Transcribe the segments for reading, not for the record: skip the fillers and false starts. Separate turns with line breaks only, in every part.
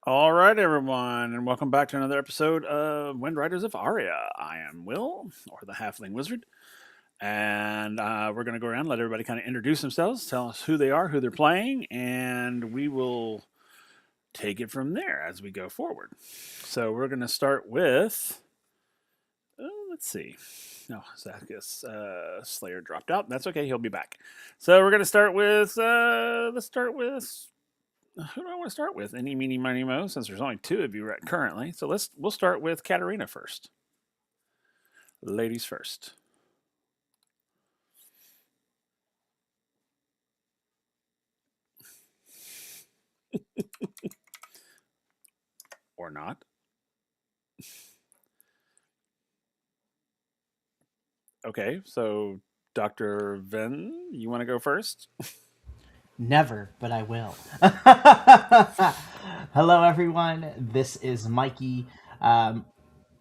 All right, everyone, and welcome back to another episode of WindRiders of Aria. I am Will, or the Halfling Wizard, and we're going to go around and let everybody kind of introduce themselves, tell us who they are, who they're playing, and we will take it from there as we go forward. So we're going to start with, let's see. No, Zacchus Slayer dropped out. That's okay. He'll be back. So we're going to start with, let's start with who do I want to start with? Any, meeny, miny, mo. Since there's only two of you right currently, so we'll start with Katarina first. Ladies first, or not? Okay, so Dr. Ven, you want to go first?
Never, but I will. Hello, everyone. This is Mikey,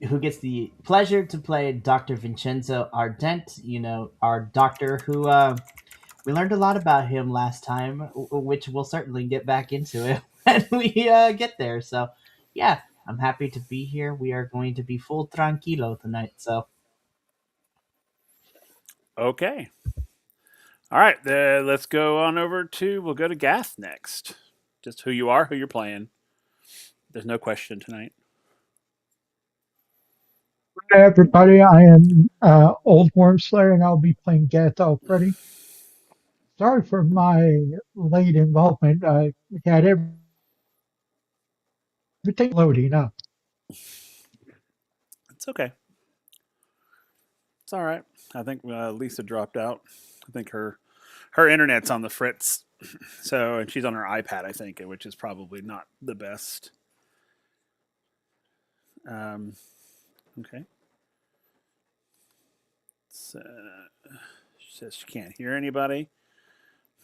who gets the pleasure to play Dr. Vincenzo Ardent, our doctor who we learned a lot about him last time, which we'll certainly get back into it when we get there. So, yeah, I'm happy to be here. We are going to be full tranquilo tonight. So,
Okay. All right, let's go on over to. We'll go to Gath next. Just who you are, who you're playing. There's no question tonight.
Hey everybody, I am Old Worm Slayer and I'll be playing Gato Freddy. Sorry for my late involvement. I had everything loading up.
It's okay. It's all right. I think Lisa dropped out. I think her internet's on the fritz. So, and she's on her iPad, I think, which is probably not the best. Um, okay. So, she says she can't hear anybody.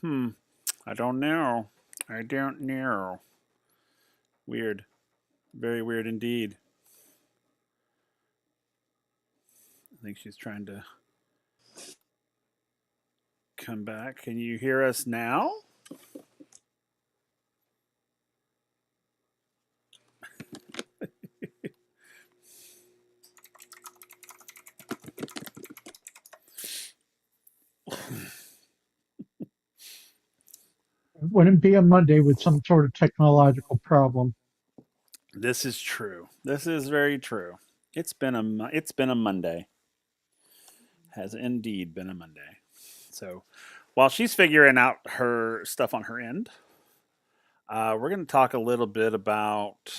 I don't know. I don't know. Weird. Very weird indeed. I think she's trying to come back. Can you hear us now?
It wouldn't be a Monday with some sort of technological problem.
This is true. This is very true. It's been a Monday. Has indeed been a Monday. So, while she's figuring out her stuff on her end, we're going to talk a little bit about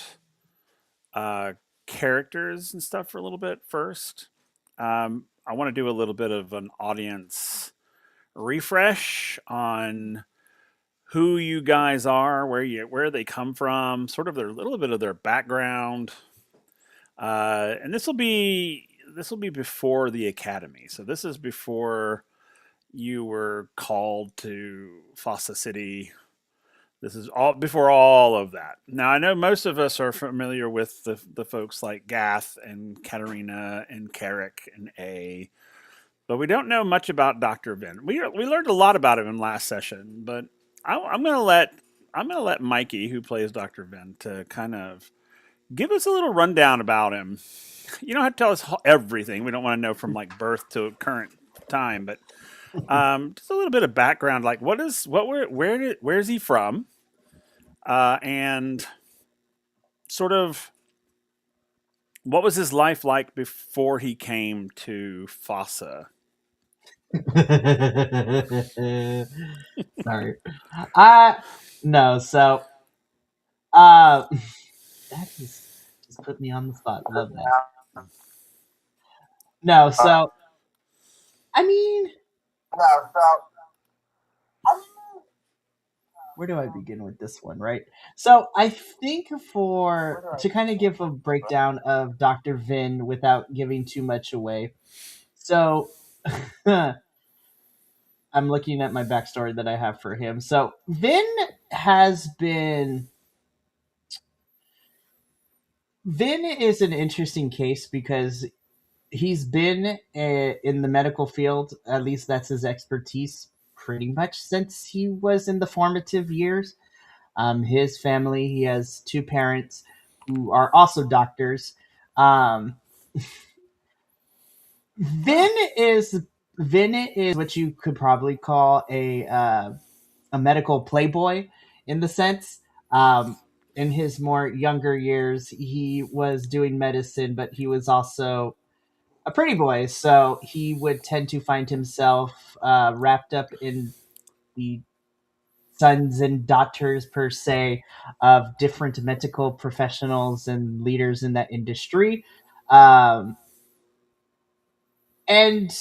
uh, characters and stuff for a little bit first. I want to do a little bit of an audience refresh on who you guys are, where they come from, sort of their little bit of their background, and this will be before the academy. So this is before you were called to Fossa City. This is all before all of that. Now I know most of us are familiar with the folks like Gath and Katarina and Carrick and A, but we don't know much about Doctor Vin. We learned a lot about him in last session, but I'm gonna let Mikey, who plays Doctor Vin, to kind of give us a little rundown about him. You don't have to tell us everything. We don't want to know from like birth to current time, but just a little bit of background, like where's he from, and sort of what was his life like before he came to Fossa.
sorry. Uh, no, so Uh, that just put me on the spot. Love that. No, so I mean, where do I begin with this one? Right. So I think for to kind of give a breakdown of Doctor Vin without giving too much away. So I'm looking at my backstory that I have for him. So has been Vin is an interesting case because he's been in the medical field, at least that's his expertise, pretty much since he was in the formative years. His family, he has two parents who are also doctors. Um, Vin is Vin is what you could probably call a medical playboy in the sense. Um, in his more younger years, he was doing medicine, but he was also a pretty boy, so he would tend to find himself wrapped up in the sons and daughters per se of different medical professionals and leaders in that industry. Um, and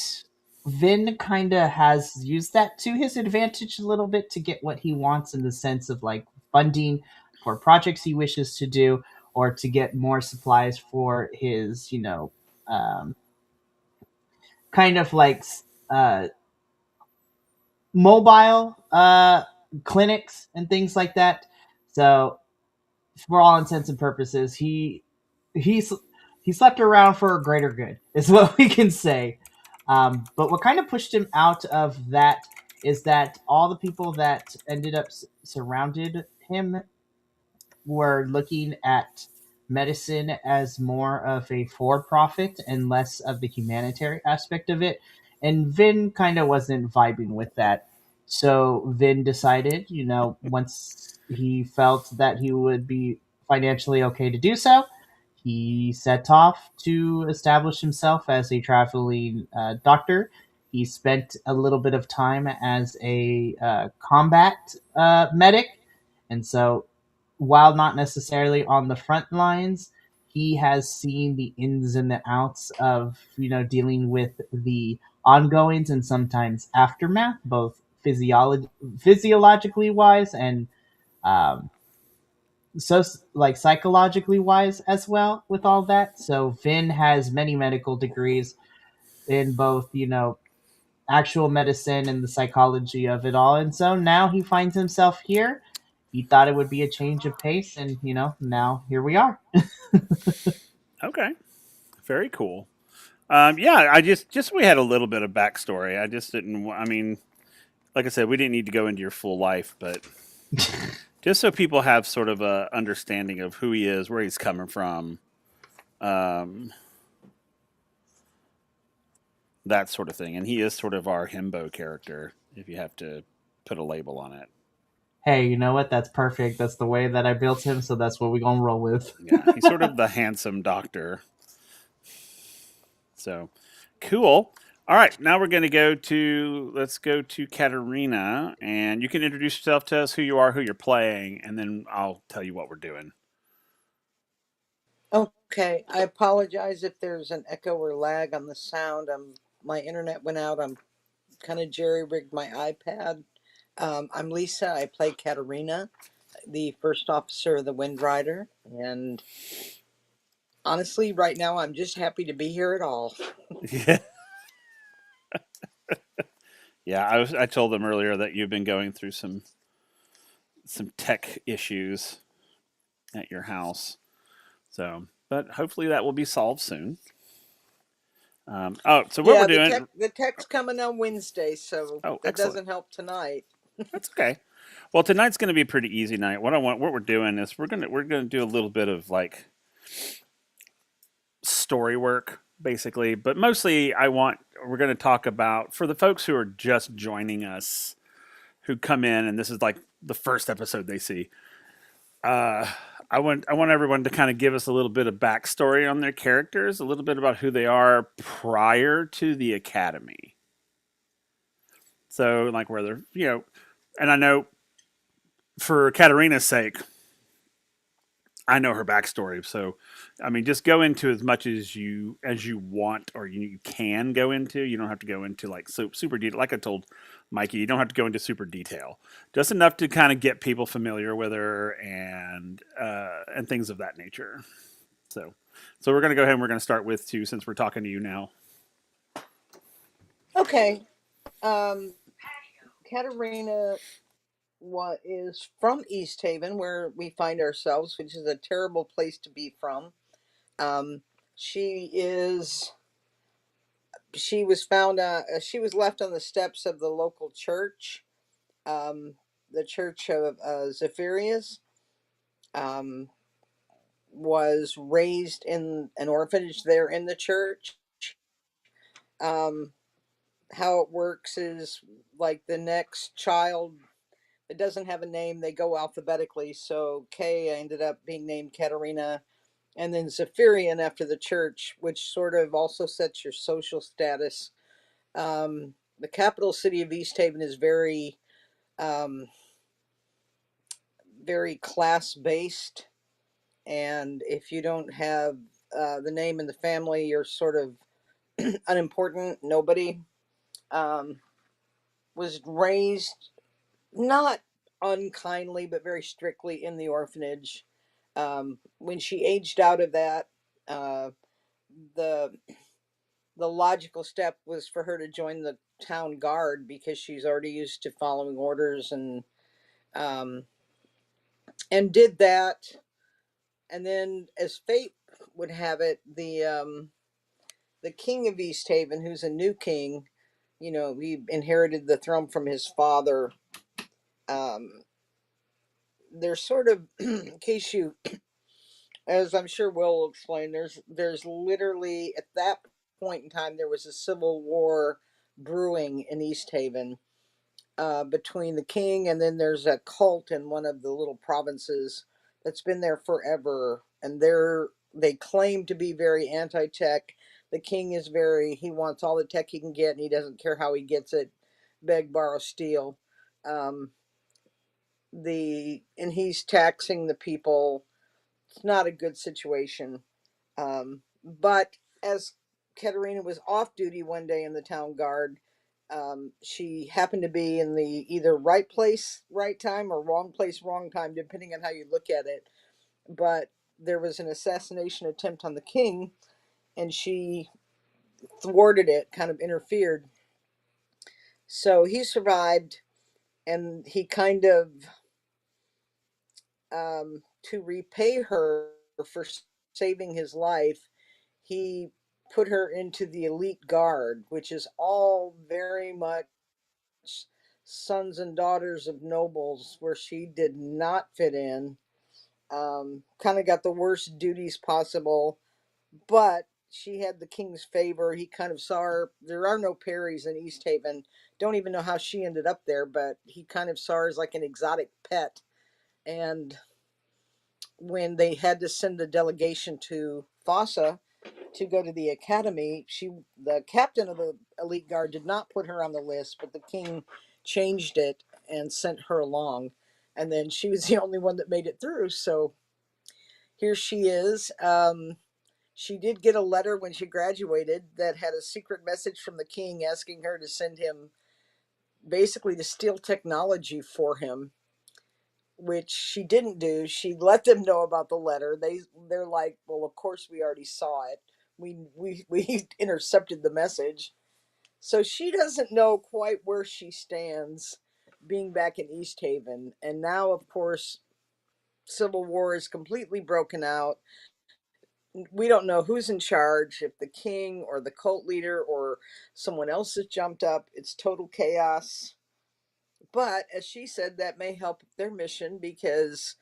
Vin kind of has used that to his advantage a little bit to get what he wants in the sense of like funding for projects he wishes to do or to get more supplies for his, um, kind of like uh, mobile clinics and things like that. So, for all intents and purposes, he's he slept around for a greater good, is what we can say. But what kind of pushed him out of that is that all the people that ended up surrounded him were looking at medicine as more of a for profit and less of the humanitarian aspect of it. And Vin kind of wasn't vibing with that. So Vin decided, once he felt that he would be financially okay to do so, he set off to establish himself as a traveling doctor. He spent a little bit of time as a combat medic. And so while not necessarily on the front lines, he has seen the ins and the outs of dealing with the ongoings and sometimes aftermath, both physiologically wise and um, so like psychologically wise as well with all that. So Vin has many medical degrees in both actual medicine and the psychology of it all. And so now he finds himself here. He thought it would be a change of pace, and now here we are.
Okay, very cool. Yeah, I just we had a little bit of backstory. I just didn't. I mean, like I said, we didn't need to go into your full life, but just so people have sort of a understanding of who he is, where he's coming from, um, that sort of thing. And he is sort of our himbo character, if you have to put a label on it.
Hey, you know what? That's perfect. That's the way that I built him, so that's what we're gonna roll with.
Yeah, he's sort of the handsome doctor. So cool. All right, now we're going to let's go to Katerina, and you can introduce yourself to us, who you are, who you're playing, and then I'll tell you what we're doing.
Okay, I apologize if there's an echo or lag on the sound. My internet went out. I'm kind of jerry rigged my iPad. I'm Lisa. I play Katerina, the first officer of the WindRider, and honestly, right now I'm just happy to be here at all.
Yeah, yeah. I told them earlier that you've been going through some tech issues at your house, so but hopefully that will be solved soon. So what we're
Yeah,
doing?
the tech's coming on Wednesday, so
Oh,
that
excellent.
doesn't help tonight.
That's okay. Well, tonight's going to be a pretty easy night. What we're doing is we're gonna do a little bit of like story work basically, but mostly we're going to talk about for the folks who are just joining us, who come in and this is like the first episode they see. Uh, I want everyone to kind of give us a little bit of backstory on their characters, a little bit about who they are prior to the academy. So like where they're and I know for Katarina's sake, I know her backstory, so I mean, just go into as much as you want or you can go into. You don't have to go into like super detail. Like I told Mikey, you don't have to go into super detail. Just enough to kind of get people familiar with her and things of that nature. So, so we're gonna go ahead and we're gonna start with you since we're talking to you now.
Okay, um, Katerina is from Easthaven, where we find ourselves, which is a terrible place to be from. Um, she is. She was found. She was left on the steps of the local church. Um, the church of Zephyrus, um, was raised in an orphanage there in the church. Um, how it works is like the next child, it doesn't have a name, they go alphabetically. So Kay ended up being named Katerina, and then Zephyrian after the church, which sort of also sets your social status. The capital city of Easthaven is um, very class based, and if you don't have the name in the family, you're sort of unimportant, nobody. Um, was raised not unkindly, but very strictly in the orphanage. When she aged out of that, uh, the the logical step was for her to join the town guard because she's already used to following orders, um, and did that. And then, as fate would have it, the king of Easthaven, who's a new king, he inherited the throne from his father. Um, there's sort of, in case you, as I'm sure Will explain, there's literally at that point in time there was a civil war brewing in Easthaven, between the king, and then there's a cult in one of the little provinces that's been there forever, and they claim to be very anti-tech. The king is he wants all the tech he can get, and he doesn't care how he gets it, beg, borrow, steal. Um, and he's taxing the people. It's not a good situation. But as Katerina was off duty one day in the town guard, she happened to be in the either right place, right time, or wrong place, wrong time, depending on how you look at it. But there was an assassination attempt on the king, and she thwarted it, kind of interfered. So he survived, and he kind of, to repay her for saving his life, he put her into the elite guard, which is all very much sons and daughters of nobles, where she did not fit in. Kind of got the worst duties possible, but she had the king's favor. He kind of saw her. There are no Perrys in Easthaven. Don't even know how she ended up there, but he kind of saw her as like an exotic pet. And when they had to send a delegation to Fossa to go to the academy, the captain of the elite guard did not put her on the list, but the king changed it and sent her along. And then she was the only one that made it through. So here she is. She did get a letter when she graduated that had a secret message from the king asking her to send him, basically to steal technology for him, which she didn't do. She let them know about the letter. They're like, well, of course we already saw it. We intercepted the message. So she doesn't know quite where she stands being back in Easthaven. And now, of course, civil war is completely broken out. We don't know who's in charge, if the king or the cult leader or someone else has jumped up. It's total chaos. But as she said, that may help their mission because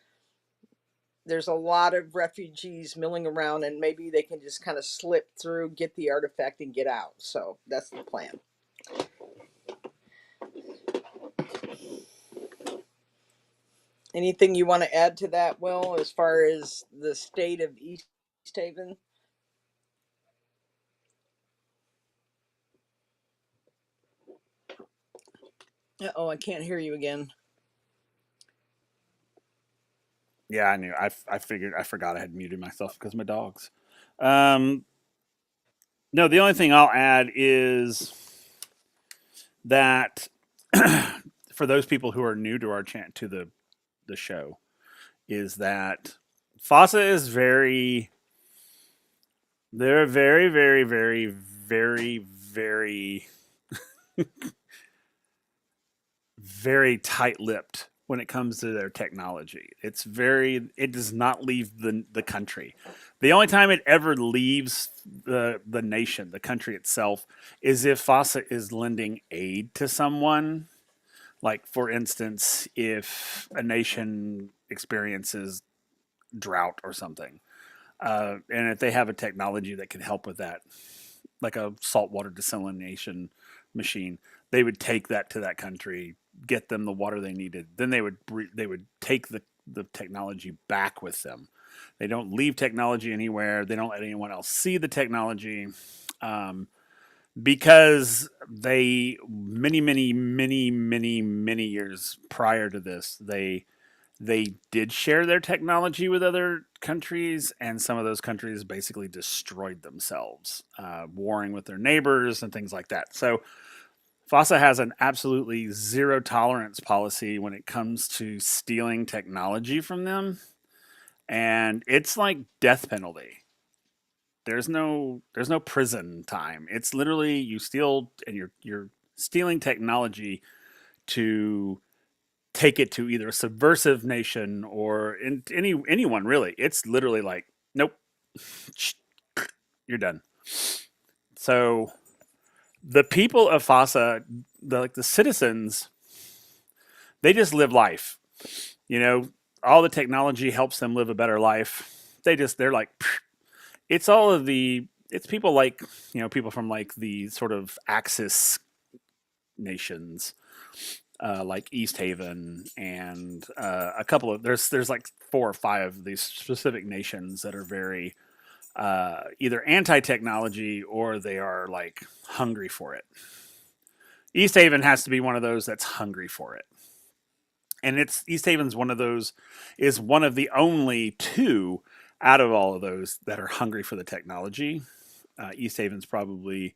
there's a lot of refugees milling around, and maybe they can just kind of slip through, get the artifact, and get out. So that's the plan. Anything you want to add to that, Will, as far as the state of Easthaven? Oh, I can't hear you again.
Yeah, I knew. I figured. I forgot I had muted myself because of my dogs. Um, no, the only thing I'll add is that for those people who are new to our chant to the show, is that Fossa is very. They're very, very, very, very, very, very tight-lipped when it comes to their technology. It does not leave the country. The only time it ever leaves the nation, the country itself, is if Fossa is lending aid to someone. Like, for instance, if a nation experiences drought or something, and if they have a technology that can help with that, like a saltwater desalination machine, they would take that to that country, get them the water they needed. Then they would take the technology back with them. They don't leave technology anywhere. They don't let anyone else see the technology. Um, because many years prior to this, they did share their technology with other countries, and some of those countries basically destroyed themselves, warring with their neighbors and things like that. So FOSSA has an absolutely zero tolerance policy when it comes to stealing technology from them, and it's like death penalty. There's no prison time. It's literally you steal, and you're stealing technology to take it to either a subversive nation or anyone really. It's literally like, nope, you're done. So the people of Fasa, the citizens, they just live life. You know, all the technology helps them live a better life. They're like, it's all of the it's people like, people from like the sort of Axis nations, like Easthaven, and a couple of there's like four or five of these specific nations that are very either anti-technology or they are like hungry for it. Easthaven has to be one of those that's hungry for it, and it's Easthaven's one of those is one of the only two out of all of those that are hungry for the technology. Easthaven's probably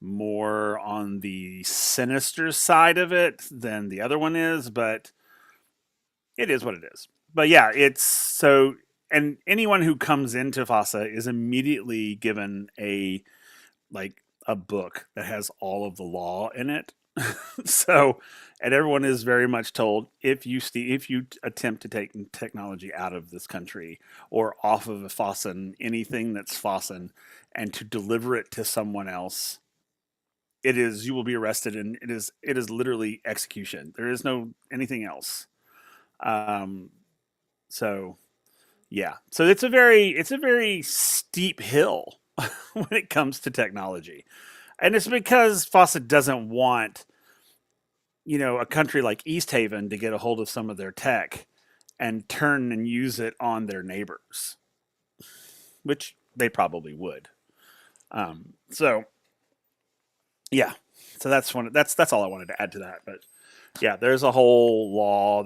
more on the sinister side of it than the other one is, but it is what it is. But yeah, it's so, and anyone who comes into FASA is immediately given a book that has all of the law in it. So, and everyone is very much told if you attempt to take technology out of this country or off of a FOSSN, anything that's FOSSN, and to deliver it to someone else, it is you will be arrested, and it is literally execution. There is no anything else. Um, so yeah, so it's a very steep hill when it comes to technology, and it's because Fawcett doesn't want a country like East Haven to get a hold of some of their tech and turn and use it on their neighbors, which they probably would. So yeah, so that's all I wanted to add to that. But yeah, there's a whole law.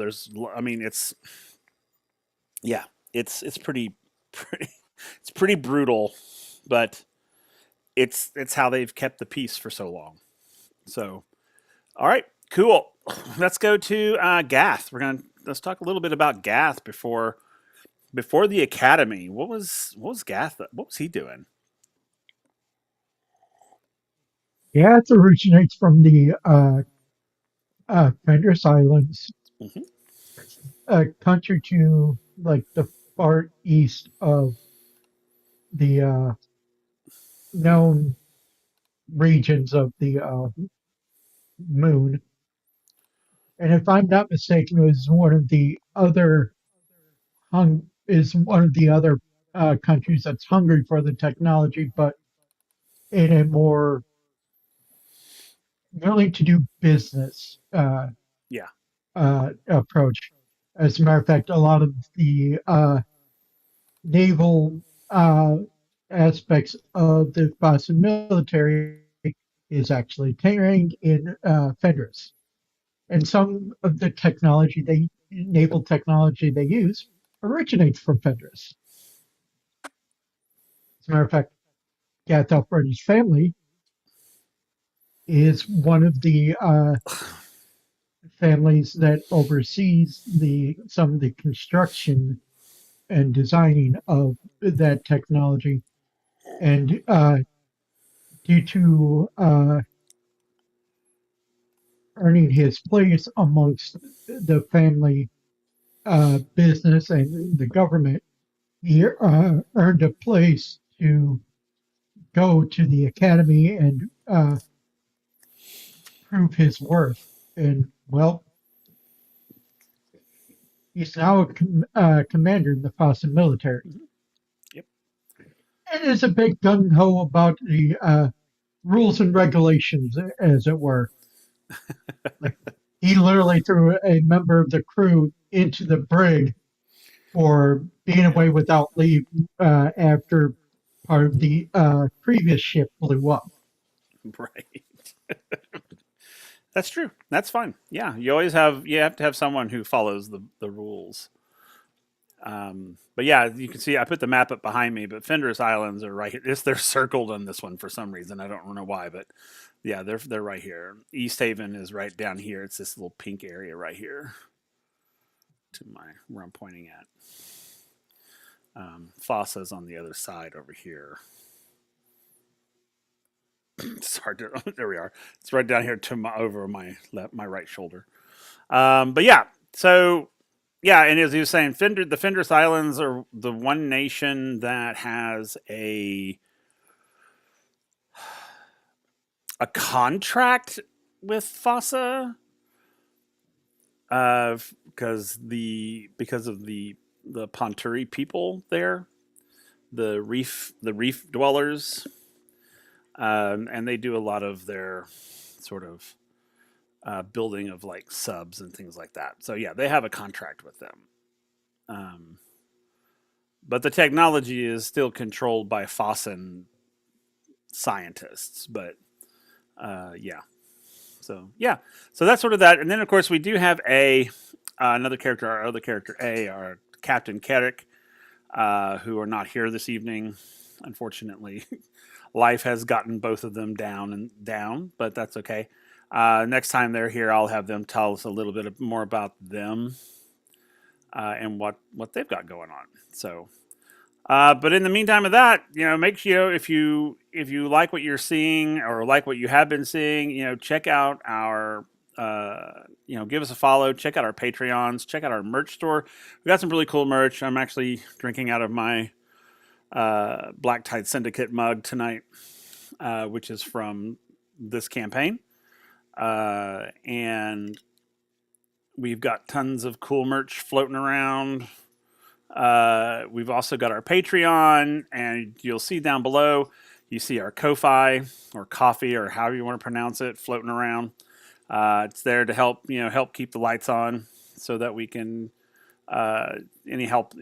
I mean, yeah, it's pretty it's pretty brutal, but it's how they've kept the peace for so long. So all right, cool. Let's go to Gath. Let's talk a little bit about Gath before the academy. What was Gath? What was he doing?
Yeah, it originates from the Fenris Islands,
Hmm.
country to like the far east of the known regions of the moon. And if I'm not mistaken, it was one of the other countries that's hungry for the technology, but in a more willing to do business
Yeah,
approach. As a matter of fact, a lot of the naval aspects of the Boston military is actually trained in Fenris. And some of the naval technology they use originates from Fenris. As a matter of fact, Gath Alfredi's family is one of the families that oversees some of the construction and designing of that technology. And due to earning his place amongst the family business and the government, he earned a place to go to the academy and prove his worth. And well, He's now a commander in the Fossa military,
Mhm. Yep.
and is a big gung ho about the rules and regulations, as it were. Like he literally threw a member of the crew into the brig for being
Yep.
away without leave after part of the previous ship blew up.
Right. That's true. That's fine. Yeah, you have to have someone who follows the rules. But yeah, you can see I put the map up behind me, but Fenris Islands are right here. They're circled on this one for some reason. I don't know why, but yeah, they're right here. Easthaven is right down here. It's this little pink area right here to my where I'm pointing at. Fossa's on the other side over here. It's hard to. There we are. It's right down here to my over my right shoulder. But yeah, so yeah, and as he was saying, the Fenris Islands are the one nation that has a contract with Fossa, because of the Ponturi people there, the reef dwellers, and they do a lot of their sort of building of like subs and things like that. So yeah, they have a contract with them. Um, but the technology is still controlled by Fossan scientists. But yeah, so yeah, so that's sort of that. And then of course we do have another character, our other character A, our Captain Kerrick, who are not here this evening, unfortunately. Life has gotten both of them down, but that's okay. Next time they're here, I'll have them tell us a little bit more about them and what they've got going on. So, but in the meantime of that, make sure if you like what you're seeing or like what you have been seeing, check out our. Give us a follow. Check out our Patreons. Check out our merch store. We got some really cool merch. I'm actually drinking out of my Black Tide Syndicate mug tonight, which is from this campaign. And we've got tons of cool merch floating around. We've also got our Patreon, and you'll see down below, you see our Ko-Fi or coffee or however you want to pronounce it floating around. It's there to help keep the lights on so that we can any help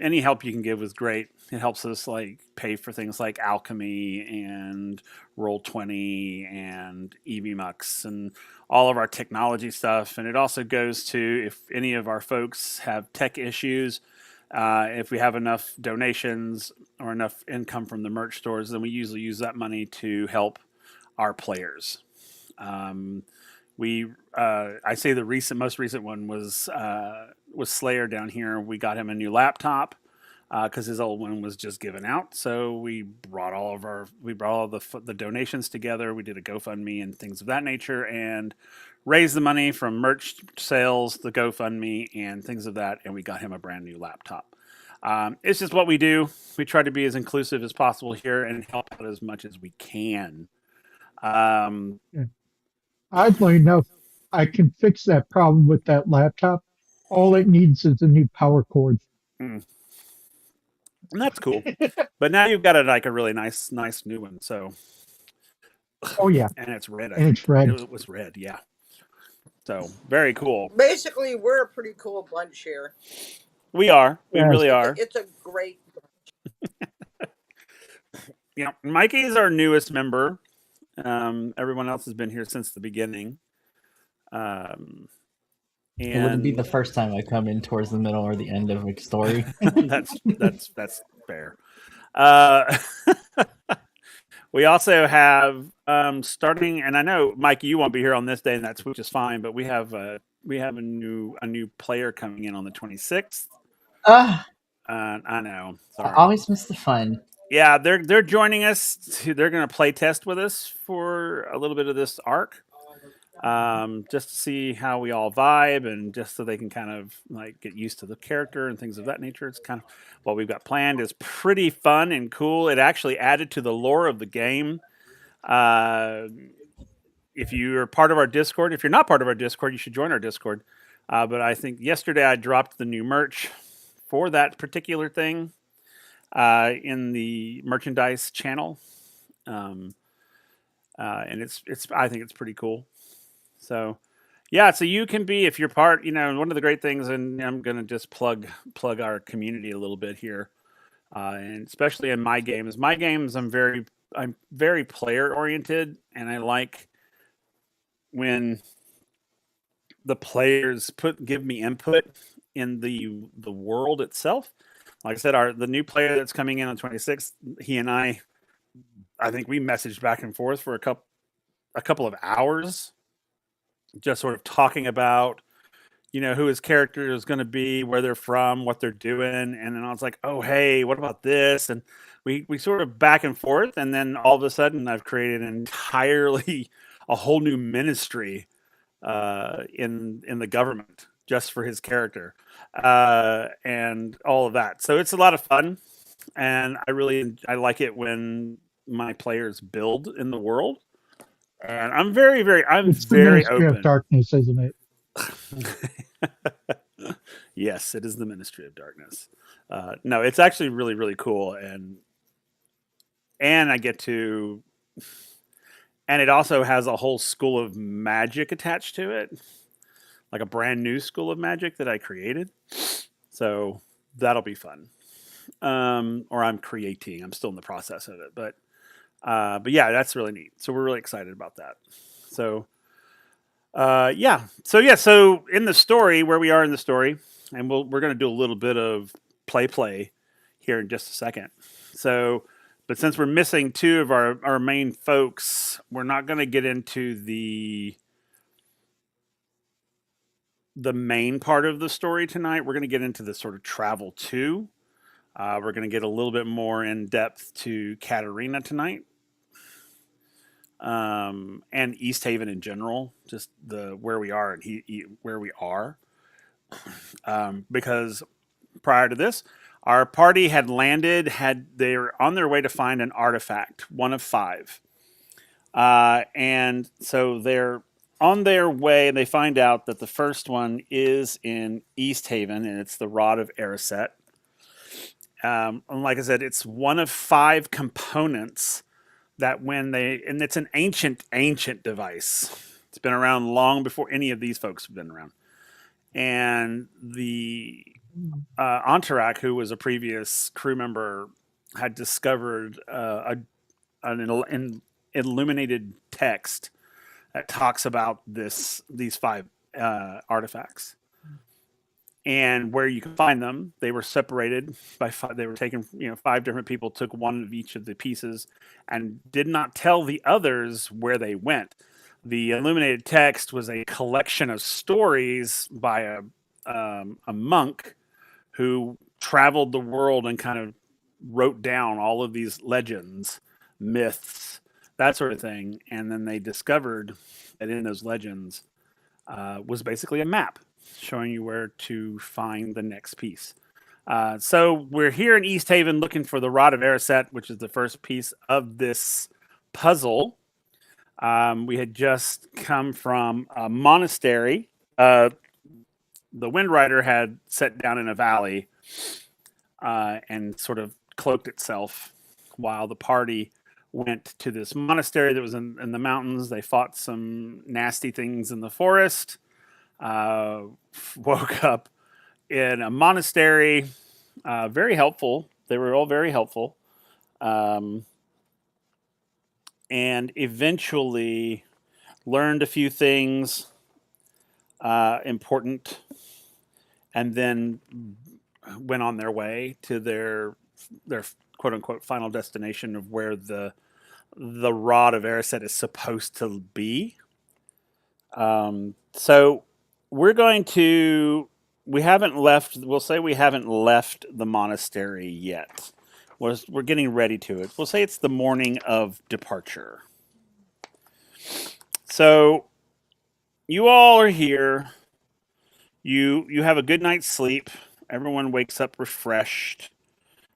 you can give is great. It helps us like pay for things like alchemy and Roll20 and EVMux and all of our technology stuff. And it also goes to if any of our folks have tech issues. If we have enough donations or enough income from the merch stores, then we usually use that money to help our players. Um, I say the most recent one was Slayer down here. We got him a new laptop because his old one was just given out. So we brought all the donations together. We did a GoFundMe and things of that nature, and raised the money from merch sales, the GoFundMe, and things of that, and we got him a brand new laptop. It's just what we do. We try to be as inclusive as possible here and help out as much as we can. Um,
Yeah. Oddly enough, I can fix that problem with that laptop. All it needs is a new power cord.
and that's cool. But now you've got like a really nice new one. So,
Oh yeah,
and it's red. I
and it's
think
red.
it was red. Yeah. So very cool.
Basically, we're a pretty cool bunch here.
We are. We
Yes.
really are.
It's a great.
Mikey is our newest member. Everyone else has been here since the beginning.
It wouldn't be the
And
first time I come in towards the middle or the end of a story.
that's fair. Uh, we also have starting, and I know Mikey, you won't be here on this day, and which is fine. But we have a new player coming in on the 26th.
I
I know. Sorry.
always miss the fun.
Yeah, they're joining us. They're going to play test with us for a little bit of this arc, just to see how we all vibe, and just so they can kind of like get used to the character and things of that nature. It's kind of what we've got planned. Is pretty fun and cool. It actually added to the lore of the game. Uh, if you're part of our Discord, if you're not part of our Discord, you should join our Discord. But I think yesterday I dropped the new merch for that particular thing in the merchandise channel, um, and it's I think it's pretty cool. So yeah, so you can be if you're part. One of the great things, and I'm gonna just plug our community a little bit here, and especially in my games. My games, I'm very player oriented, and I like when the players give me input in the world itself. Like I said, the new player that's coming in on 26th, he and I think we messaged back and forth for a couple of hours, just sort of talking about who his character is going to be, where they're from, what they're doing, and then I was like, oh hey, what about this? And we sort of back and forth, and then all of a sudden I've created an entirely a whole new ministry in the government just for his character and all of that. So it's a lot of fun, and I like it when my players build in the world, and I'm
It's the
very
Ministry of
open.
Darkness, isn't it?
Yes, it is the Ministry of Darkness. No, it's actually really really cool, and I get to, and it also has a whole school of magic attached to it, like a brand new school of magic that I created. So that'll be fun. Or I'm creating. I'm still in the process of it, but yeah, that's really neat. So we're really excited about that. So yeah, so in the story, where we are in the story, and we're going to do a little bit of play here in just a second. So, but since we're missing two of our main folks, we're not going to get into the main part of the story tonight. We're going to get into the sort of travel to. We're going to get a little bit more in depth to Katerina tonight, and Easthaven in general, just the where we are and where we are. Because prior to this, our party had landed. They were on their way to find an artifact, one of five, and so they're on their way. They find out that the first one is in Easthaven, and it's the Rod of Erisset. And like I said, it's one of five components that and it's an ancient device. It's been around long before any of these folks have been around. And the Antarak, who was a previous crew member, had discovered an illuminated text that talks about these five artifacts and where you can find them. They were separated by five. They were taken. Five different people took one of each of the pieces and did not tell the others where they went. The illuminated text was a collection of stories by a monk who traveled the world and kind of wrote down all of these legends, myths, that sort of thing. And then they discovered that in those legends was basically a map showing you where to find the next piece. So we're here in Easthaven looking for the Rod of Erisset, which is the first piece of this puzzle. We had just come from a monastery. The WindRider had set down in a valley and sort of cloaked itself while the party went to this monastery that was in the mountains. They fought some nasty things in the forest, uh, woke up in a monastery. Very helpful. They were all very helpful. Um, and eventually learned a few things important, and then went on their way to their quote unquote final destination of where the Rod of Erisset is supposed to be. So we're going to. We haven't left. We'll say we haven't left the monastery yet. We're getting ready to it. We'll say it's the morning of departure. So you all are here. You have a good night's sleep. Everyone wakes up refreshed.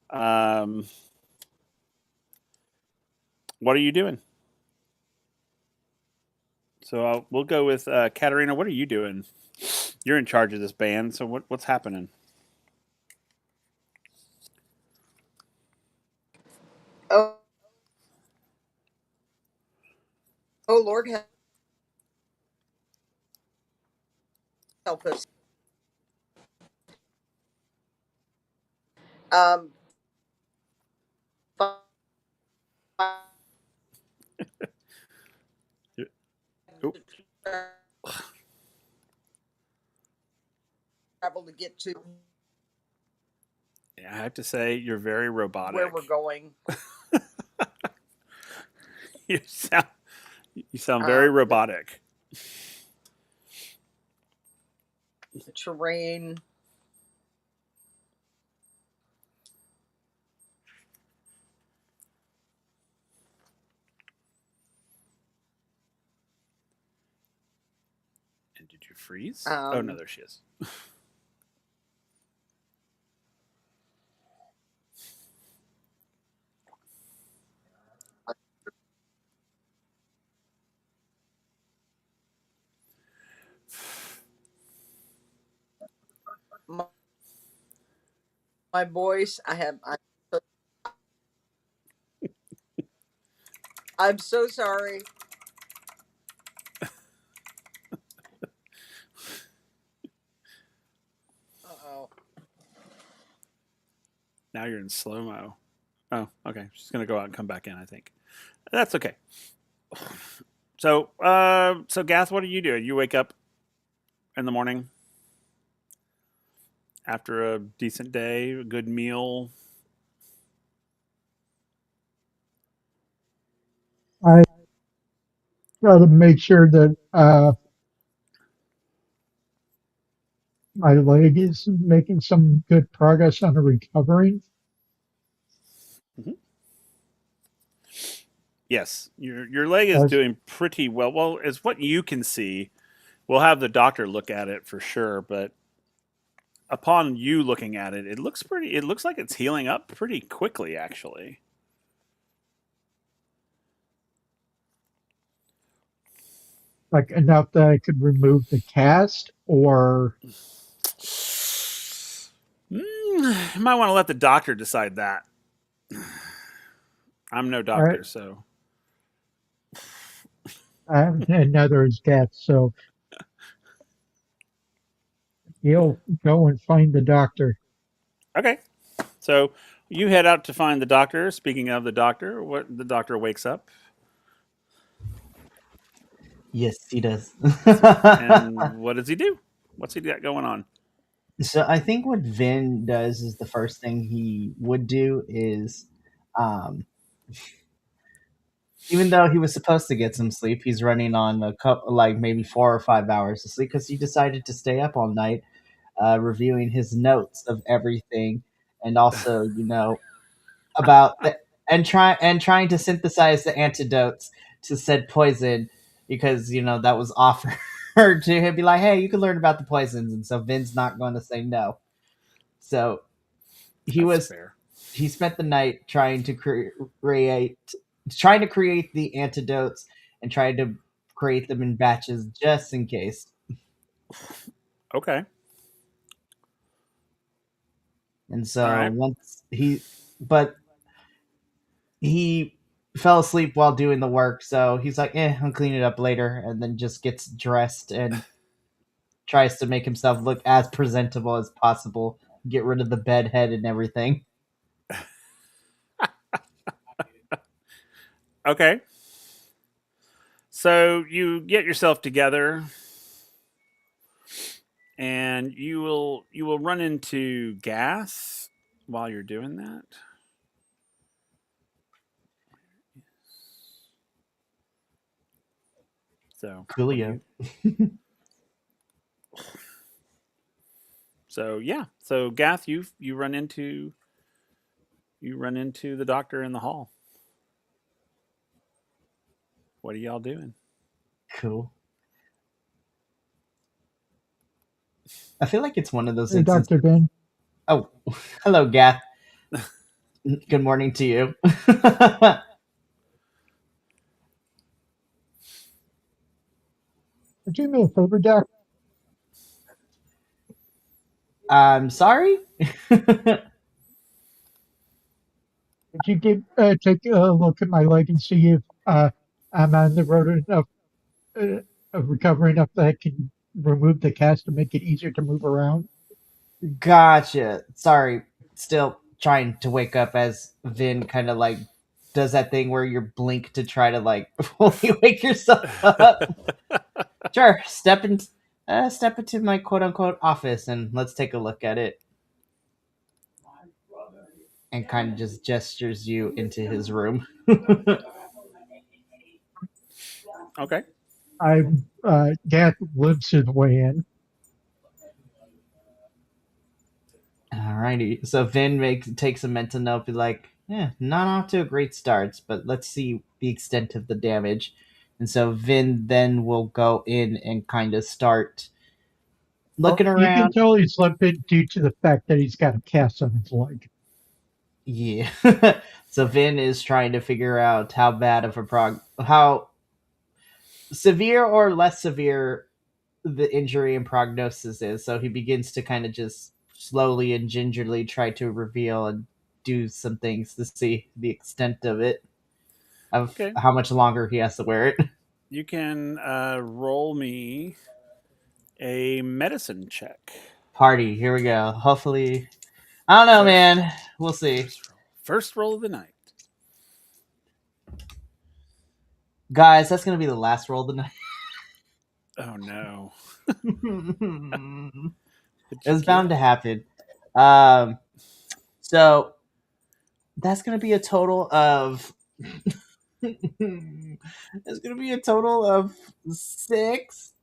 Um, what are you doing? So we'll go with Katarina. What are you doing? You're in charge of this band. So what's happening?
Oh, oh Lord, help us. Um,
Oh,
travel to get to
yeah, I have to say you're very
where we're
robotic.
going.
You sound you sound very
Um, the
robotic.
terrain.
And did you freeze? Oh no,
Um,
there she is.
my, my voice. I'm so sorry. Uh oh.
Now you're in slow mo. Oh, okay. She's gonna go out and come back in. I think that's okay. So Gath, what are you doing? You wake up in the morning after a decent day, a good meal.
I got to make sure that my leg is making some good progress on the recovering.
Mm-hmm. Yes, your leg is
As
doing pretty well. Well, as what you can see, we'll have the doctor look at it for sure. But upon you looking at it, it looks pretty. It looks like it's healing up pretty quickly, actually.
like enough that I could remove the cast, or
You might want to let the doctor decide that. I'm no
I,
doctor, so
I haven't had neither is Cat, so he'll go and find the doctor.
okay. So you head out to find the doctor. Speaking of the doctor, what the doctor wakes up.
Yes, he does.
And what does he do? What's he got going on?
So I think what Vin does is the first thing he would do is, um, even though he was supposed to get some sleep, he's running on a couple, like maybe 4 or 5 hours of sleep because he decided to stay up all night, reviewing his notes of everything, and also, about the and trying to synthesize the antidotes to said poison because that was offered to him. Be like, hey, you can learn about the poisons, and so Vin's not going to say no. So he
That's
was
fair.
he spent the night trying to create the antidotes and trying to create them in batches just in case.
Okay.
And
All
so
right.
once he fell asleep while doing the work, so he's like, I'll clean it up later, and then just gets dressed and tries to make himself look as presentable as possible, get rid of the bed head and everything.
Okay. So you get yourself together, and you will run into gas while you're doing that. So what do
Coolio.
you? So yeah. So Gath, you run into the doctor in the hall. What are y'all doing?
Cool. I feel like it's one of those
Hey,
instances.
Dr. Ben.
Oh, hello, Gath. Good morning to you.
Do me a favor, Doc.
I'm sorry.
Could you take a look at my leg and see if I'm on the road enough, uh, of recovery enough that I can remove the cast to make it easier to move around?
Gotcha. Sorry. Still trying to wake up as Vin kind of like does that thing where you blink to try to like fully wake yourself up. Sure. Step into my quote unquote office and let's take a look at it. And kind of just gestures you into his room.
Okay.
I'm Gath limps his way in.
Alrighty. So Vin takes a mental note, be like, yeah, not off to a great start, but let's see the extent of the damage. And so Vin then will go in and kind of start
Oh,
looking
you can
around.
tell he's limping due to the fact that he's got a cast on his leg.
Yeah. So Vin is trying to figure out how bad of a how severe or less severe the injury and prognosis is. So he begins to kind of just slowly and gingerly try to reveal and do some things to see the extent of it, of
Okay.
how much longer he has to wear it.
You can roll me a medicine check.
Party, here we go. Hopefully, I don't know,
First,
man. We'll see.
first roll of the night.
Guys, that's going to be the last roll of the night.
Oh no! What'd
It
you
was bound
get?
to happen. Um, so that's going to be a total of. It's going to be a total of 6.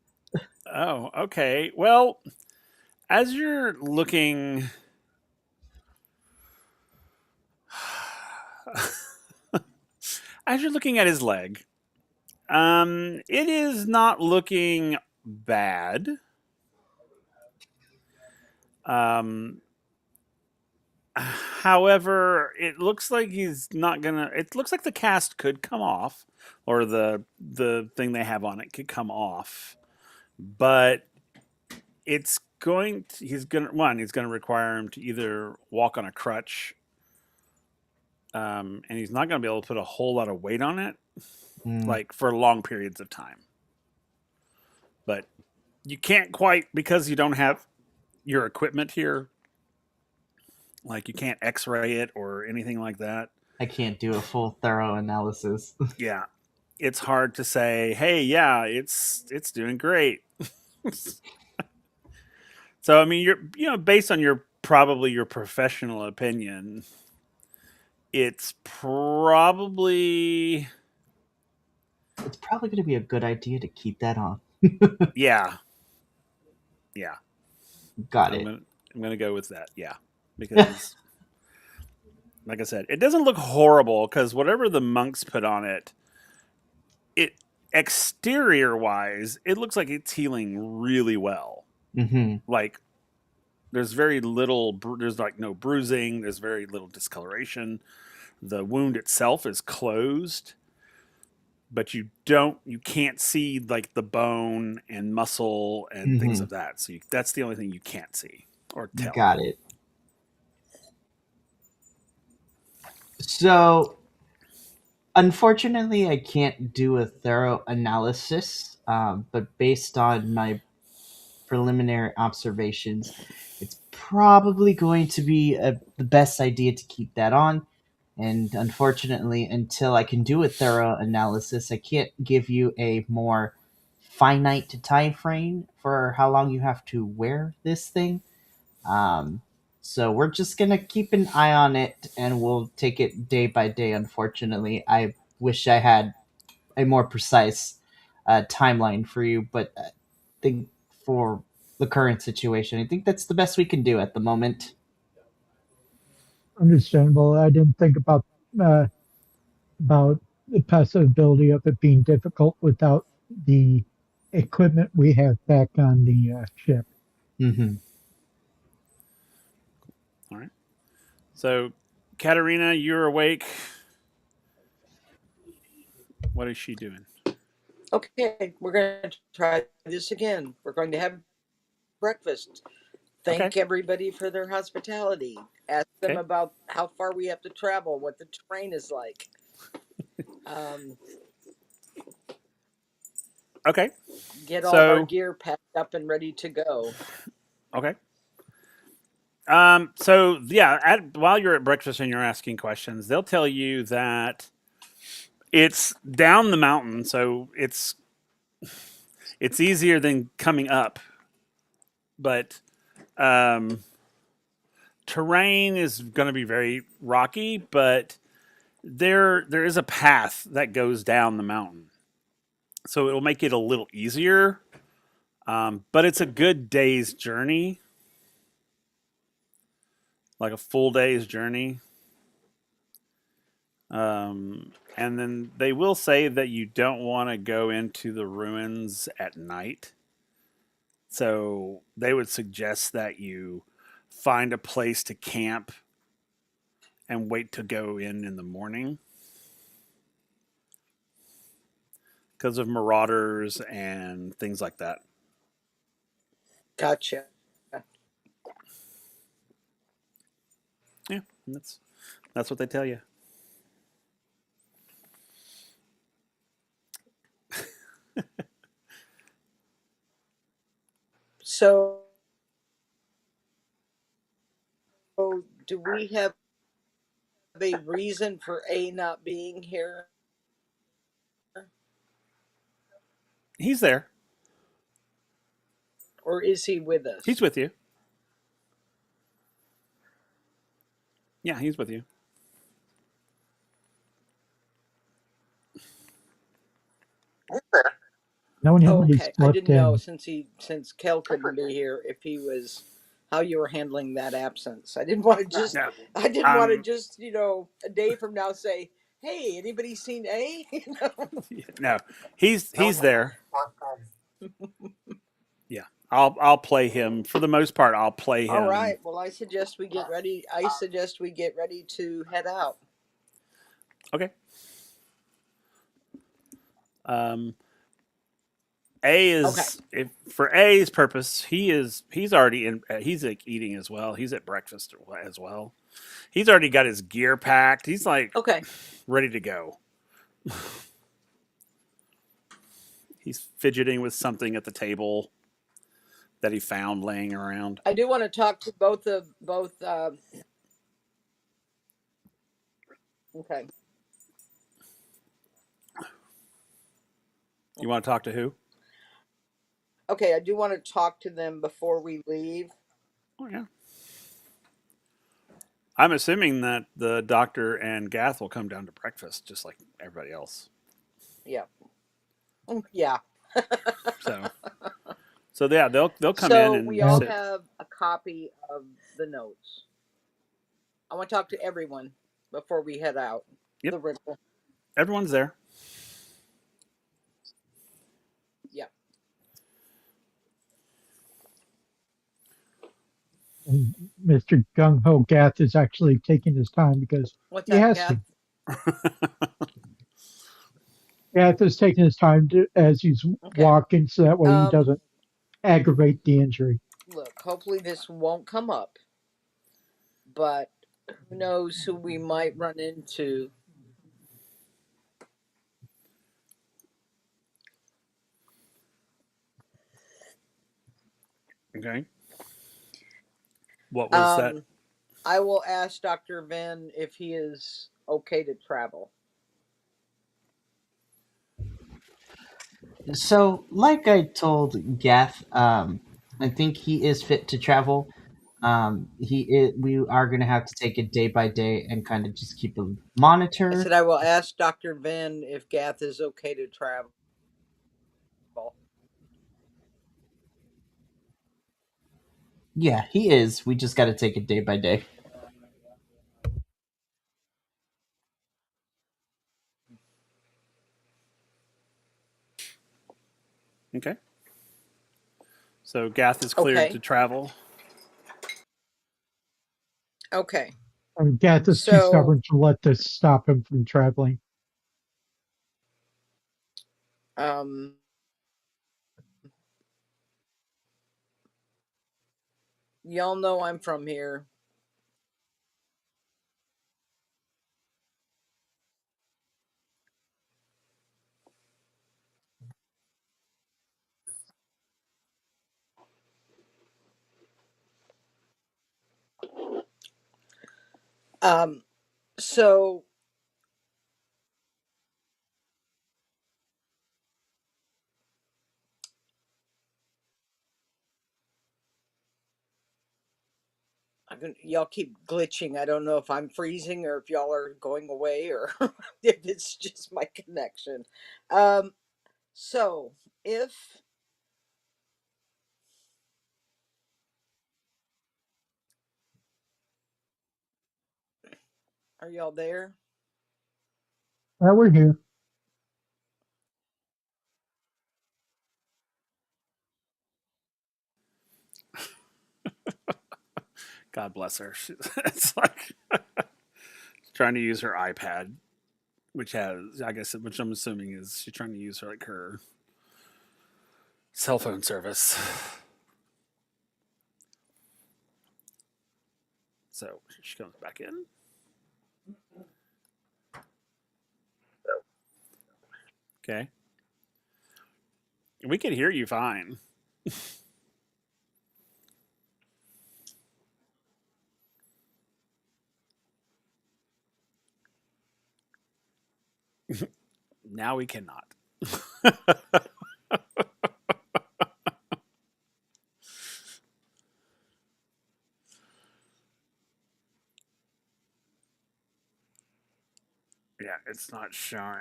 Oh, okay. Well, as you're looking, as you're looking at his leg, it is not looking bad. Um, However, it looks like he's not gonna. It looks like the cast could come off, or the thing they have on it could come off, but it's going. He's gonna He's gonna require him to either walk on a crutch, and he's not gonna be able to put a whole lot of weight on it,
Mm,
like for long periods of time. But you can't quite because you don't have your equipment here. Like you can't X-ray it or anything like that.
I can't do a full thorough analysis.
Yeah, it's hard to say, hey, yeah, it's doing great. So I mean, based on your probably your professional opinion, it's probably
It's probably going to be a good idea to keep that on.
yeah, yeah.
Got
I'm
it.
gonna I'm gonna go with that. Yeah, because like I said, it doesn't look horrible because whatever the monks put on it, it exterior wise, it looks like it's healing really well.
Hmm.
Like there's very little, there's like no bruising, there's very little discoloration. The wound itself is closed, but you can't see like the bone and muscle and things
Hmm.
of that. So that's the only thing you can't see or tell.
Got it. So, unfortunately, I can't do a thorough analysis, but based on my preliminary observations, it's probably going to be the best idea to keep that on. And unfortunately, until I can do a thorough analysis, I can't give you a more finite time frame for how long you have to wear this thing. Um, so we're just gonna keep an eye on it, and we'll take it day by day. Unfortunately, I wish I had a more precise timeline for you, but I think for the current situation, I think that's the best we can do at the moment.
Understandable. I didn't think uh, about the possibility of it being difficult without the equipment we have back on the ship.
Hmm.
All right. So, Katerina, you're awake. What is she doing?
Okay, we're going to try this again. We're going to have breakfast.
Okay.
Thank everybody for their hospitality. Ask them
Okay.
about how far we have to travel, what the terrain is like. Um,
Okay.
get all of our
So
gear packed up and ready to go.
okay. So yeah, while you're at breakfast and you're asking questions, they'll tell you that it's down the mountain, so it's easier than coming up, but um, terrain is going to be very rocky. But there is a path that goes down the mountain, so it will make it a little easier. But it's a good day's journey, like a full day's journey. And then they will say that you don't want to go into the ruins at night. So they would suggest that you find a place to camp and wait to go in the morning because of marauders and things like that.
Gotcha.
Yeah, that's what they tell you.
So, do we have a reason for A not being here?
He's there.
Or is he with
He's
us?
with you. Yeah, he's with you.
No one really
Okay, I
slept
didn't know
in.
since Kel couldn't be here if he was how you were handling that absence. I didn't want to just
Yeah.
I didn't want to
Um.
just a day from now say, "Hey, anybody seen A?"
No, he's there. Yeah. I'll play him for the most part. I'll play
All
him.
right. Well, I suggest we get ready. I suggest we get ready to head out.
Okay. Um. A
Okay.
is if for A's purpose, he's already in. He's like eating as well. He's at breakfast as well. He's already got his gear packed. He's like
Okay.
ready to go. He's fidgeting with something at the table that he found laying around.
I do want to talk to both. Okay.
You want to talk to who?
Okay. I do want to talk to them before we leave.
Oh yeah. I'm assuming that the doctor and Gath will come down to breakfast just like everybody else.
Yeah. Yeah.
So yeah, they'll come in
So
and
we all
That
sit.
have a copy of the notes. I want to talk to everyone before we head out.
Yep,
The riddle.
everyone's there.
Yeah.
Mr. Gung Ho Gath is actually taking his time because
What's
he
that,
has to.
Gath?
Gath is taking his time as he's
Okay.
walking so that way he
Um.
doesn't aggravate the injury.
Look. Hopefully this won't come up, but who knows who we might run into.
Okay. What was that?
Um. I will ask Dr. Venn if he is okay to travel.
So, like I told Gath, I think he is fit to travel. We are going to have to take it day by day and kind of just keep a
I
monitor.
said I will ask Dr. Venn if Gath is okay to travel.
Yeah, he is. We just got to take it day by day.
Okay. So Gath is cleared to
Okay.
travel.
Okay.
I mean, Gath is too
So
stubborn to let this stop him from traveling.
Um, y'all know I'm from here. Um, so y'all keep glitching. I don't know if I'm freezing or if y'all are going away or if it's just my connection. Um, so if are y'all there?
We're here.
God bless her. It's like trying to use her iPad, which has, I guess, which I'm assuming is she's trying to use her like her cell phone service. So she comes back in. Okay. We could hear you fine. Now we cannot. Yeah, it's not showing.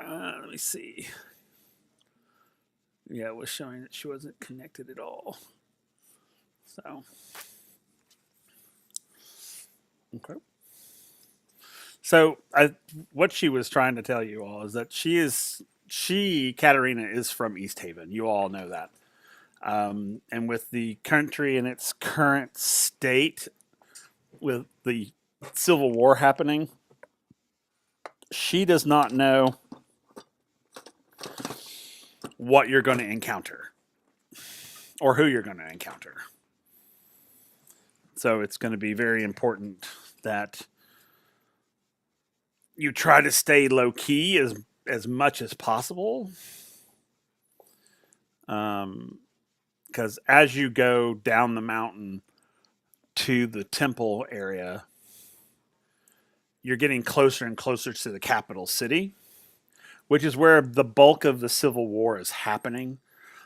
Let me see. Yeah, it was showing that she wasn't connected at all. So, okay. So, what she was trying to tell you all is that Katerina, is from Easthaven. You all know that. And with the country in its current state, with the Civil War happening, she does not know what you're going to encounter or who you're going to encounter. So it's going to be very important that you try to stay low key as much as possible. Because as you go down the mountain to the temple area, you're getting closer and closer to the capital city, which is where the bulk of the Civil War is happening.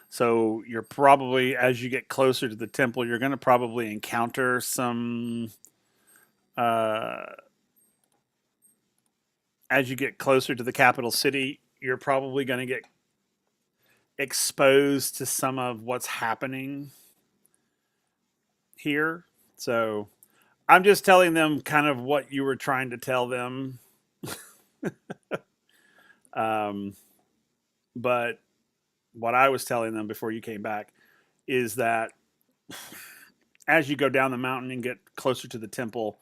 So you're probably, as you get closer to the temple, you're going to probably encounter some. Uh, as you get closer to the capital city, you're probably going to get exposed to some of what's happening here. So I'm just telling them kind of what you were trying to tell them. Um, but what I was telling them before you came back is that as you go down the mountain and get closer to the temple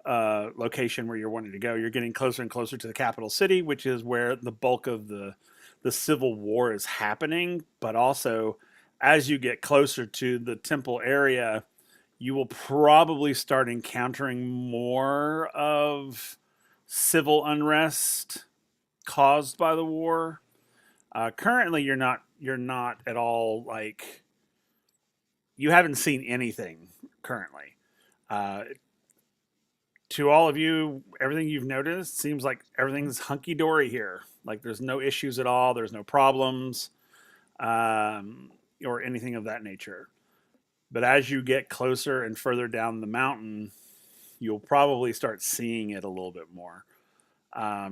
location where you're wanting to go, you're getting closer and closer to the capital city, which is where the bulk of the Civil War is happening. But also, as you get closer to the temple area, you will probably start encountering more of civil unrest caused by the war. Currently, you're not at all like you haven't seen anything currently. Uh, to all of you, everything you've noticed seems like everything's hunky dory here. Like there's no issues at all. There's no problems um, or anything of that nature. But as you get closer and further down the mountain, you'll probably start seeing it a little bit more.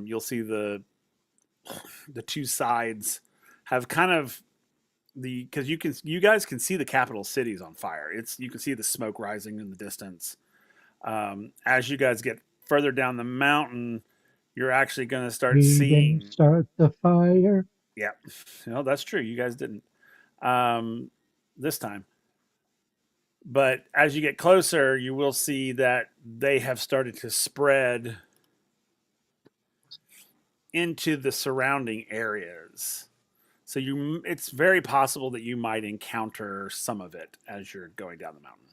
You'll see the two sides have kind of the because you guys can see the capital cities on fire. It's you can see the smoke rising in the distance. As you guys get further down the mountain, you're actually going to start
We didn't
seeing.
start the fire.
Yeah, that's true. You guys didn't um, this time. But as you get closer, you will see that they have started to spread into the surrounding areas. So it's very possible that you might encounter some of it as you're going down the mountain.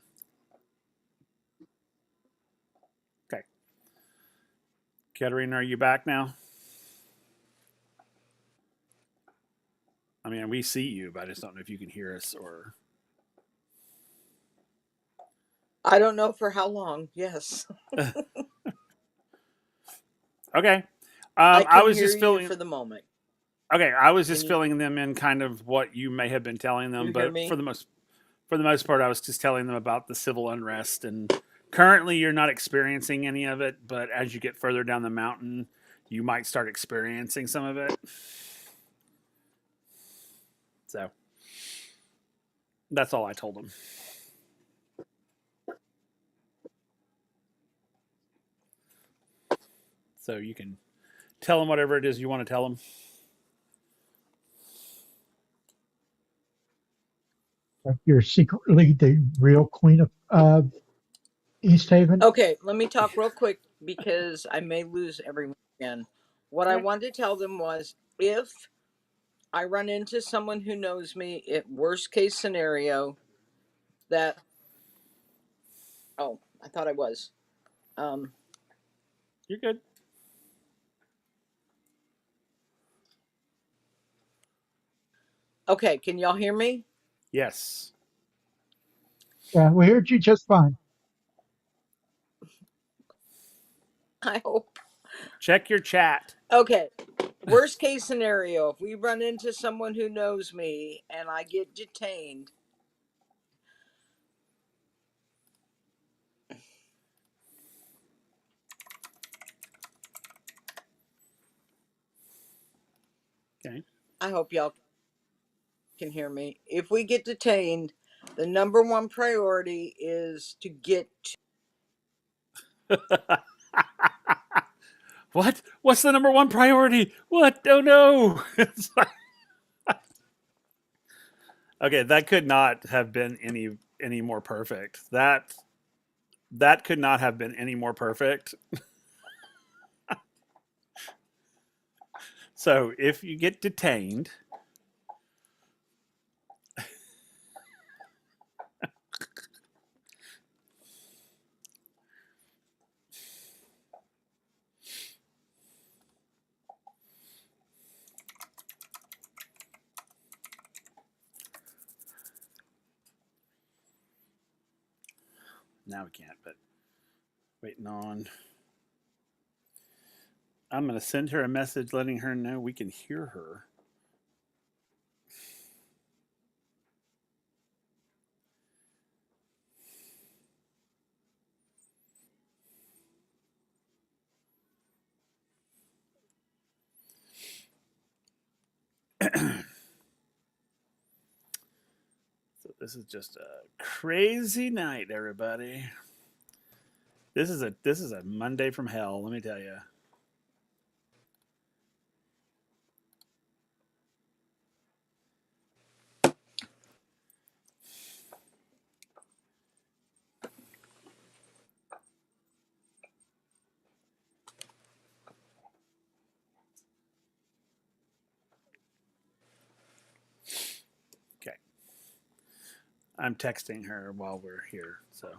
Okay. Katerina, are you back now? I mean, we see you, but I just don't know if you can hear us or.
I don't know for how long. Yes.
Okay.
I
I
can
was
hear
just
you
filling.
for the moment.
Okay, I was
Can
just
you
filling them in, kind of what you may have been telling them,
hear
but
me?
for the most part, I was just telling them about the civil unrest. And currently, you're not experiencing any of it, but as you get further down the mountain, you might start experiencing some of it. So that's all I told them. So you can tell them whatever it is you want to tell them.
You're secretly the real queen of Easthaven.
Okay, let me talk real quick because I may lose everyone again. What I
Okay.
wanted to tell them was if I run into someone who knows me, at worst case scenario, that, oh, I thought I was. Um,
You're good.
okay, can y'all hear me?
Yes.
Yeah, we heard you just fine.
I hope.
Check your chat.
Okay, worst case scenario, if we run into someone who knows me and I get detained,
Okay.
I hope y'all can hear me. If we get detained, the number one priority is to get
What? What's the number one priority? What? Oh no. Okay, that could not have been any more perfect. That could not have been any more perfect. So if you get detained, now we can't, but waiting on. I'm going to send her a message letting her know we can hear her. So this is just a crazy night, everybody. This is a Monday from hell, let me tell you. Okay. I'm texting her while we're here, so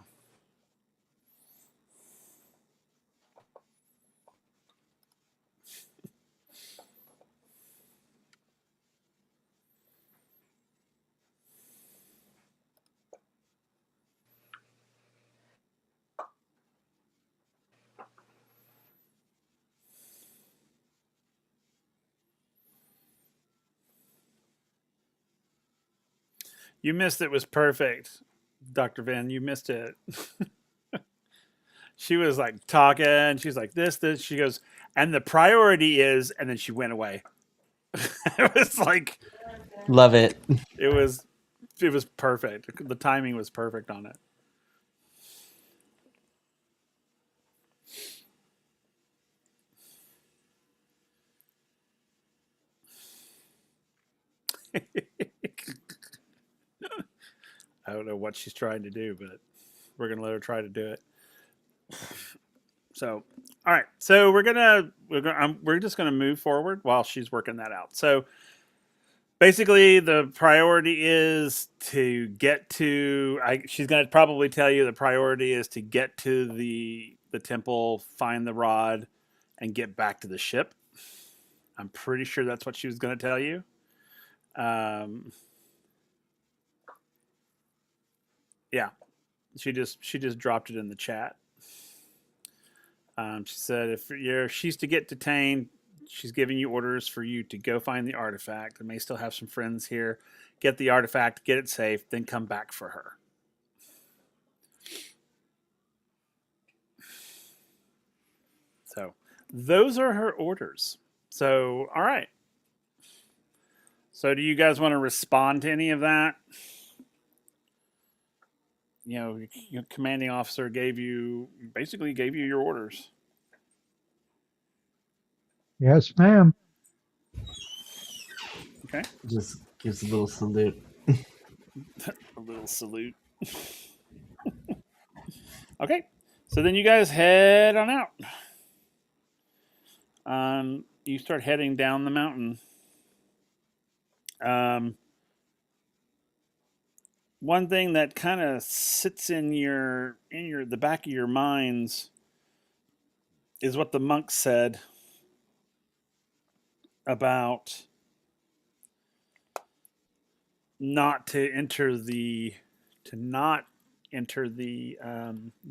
you missed it was perfect. Dr. Van, you missed it. She was like talking, she's like this, she goes, and the priority is, and then she went away. It was like
Love it.
it was it was perfect. The timing was perfect on it. I don't know what she's trying to do, but we're gonna let her try to do it. So, all right. So we're just gonna move forward while she's working that out. So basically the priority is to get to. She's going to probably tell you the priority is to get to the temple, find the rod, and get back to the ship. I'm pretty sure that's what she was going to tell you. Um, yeah, she just dropped it in the chat. She said she's to get detained, she's giving you orders for you to go find the artifact. I may still have some friends here. Get the artifact, get it safe, then come back for her. So those are her orders. So all right. So do you guys want to respond to any of that? Your commanding officer basically gave you your orders.
Yes, ma'am.
Okay.
Just gives a little salute.
A little salute. Okay. So then you guys head on out. You start heading down the mountain. One thing that kind of sits in the back of your minds is what the monk said about not to enter the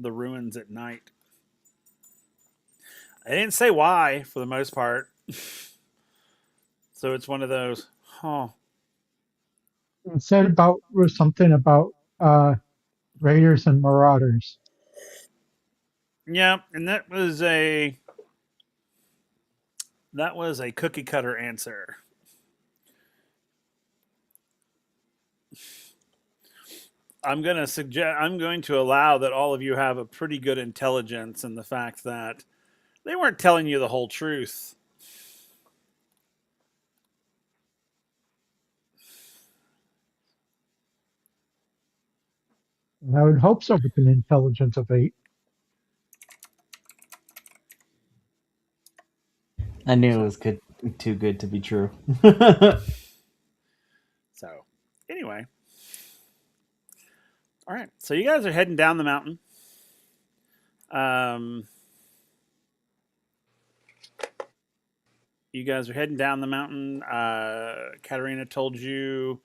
ruins at night. I didn't say why for the most part. So it's one of those,
It said was something about raiders and marauders.
yeah, and that was a cookie cutter answer. I'm going to allow that all of you have a pretty good intelligence in the fact that they weren't telling you the whole truth.
And I would hope so with an intelligence of 8.
I knew it was too good to be true.
So, anyway. All right. So you guys are heading down the mountain. You guys are heading down the mountain. Katarina told you,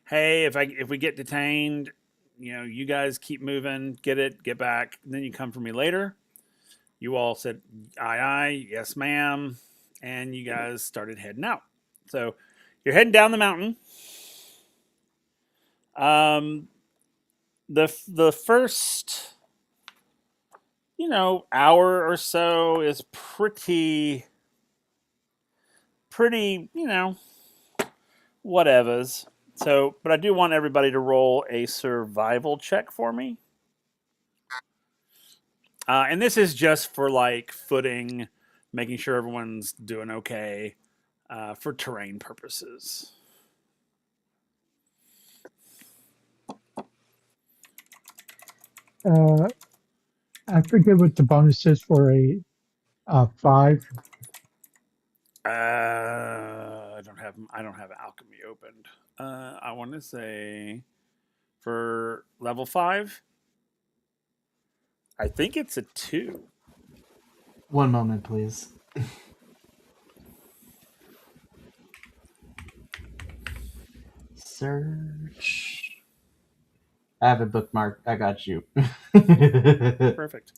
"Hey, if we get detained, you guys keep moving, get back. And then you come for me later." You all said, "Aye, aye, yes, ma'am," and you guys started heading out. So you're heading down the mountain. The first hour or so is pretty whatevers. So, but I do want everybody to roll a survival check for me. And this is just for like footing, making sure everyone's doing okay for terrain purposes.
I forget what the bonus is for a 5.
I don't have alchemy opened. I want to say for level 5, I think it's a 2.
One moment, please. Search. I have a bookmark. I got you.
Perfect.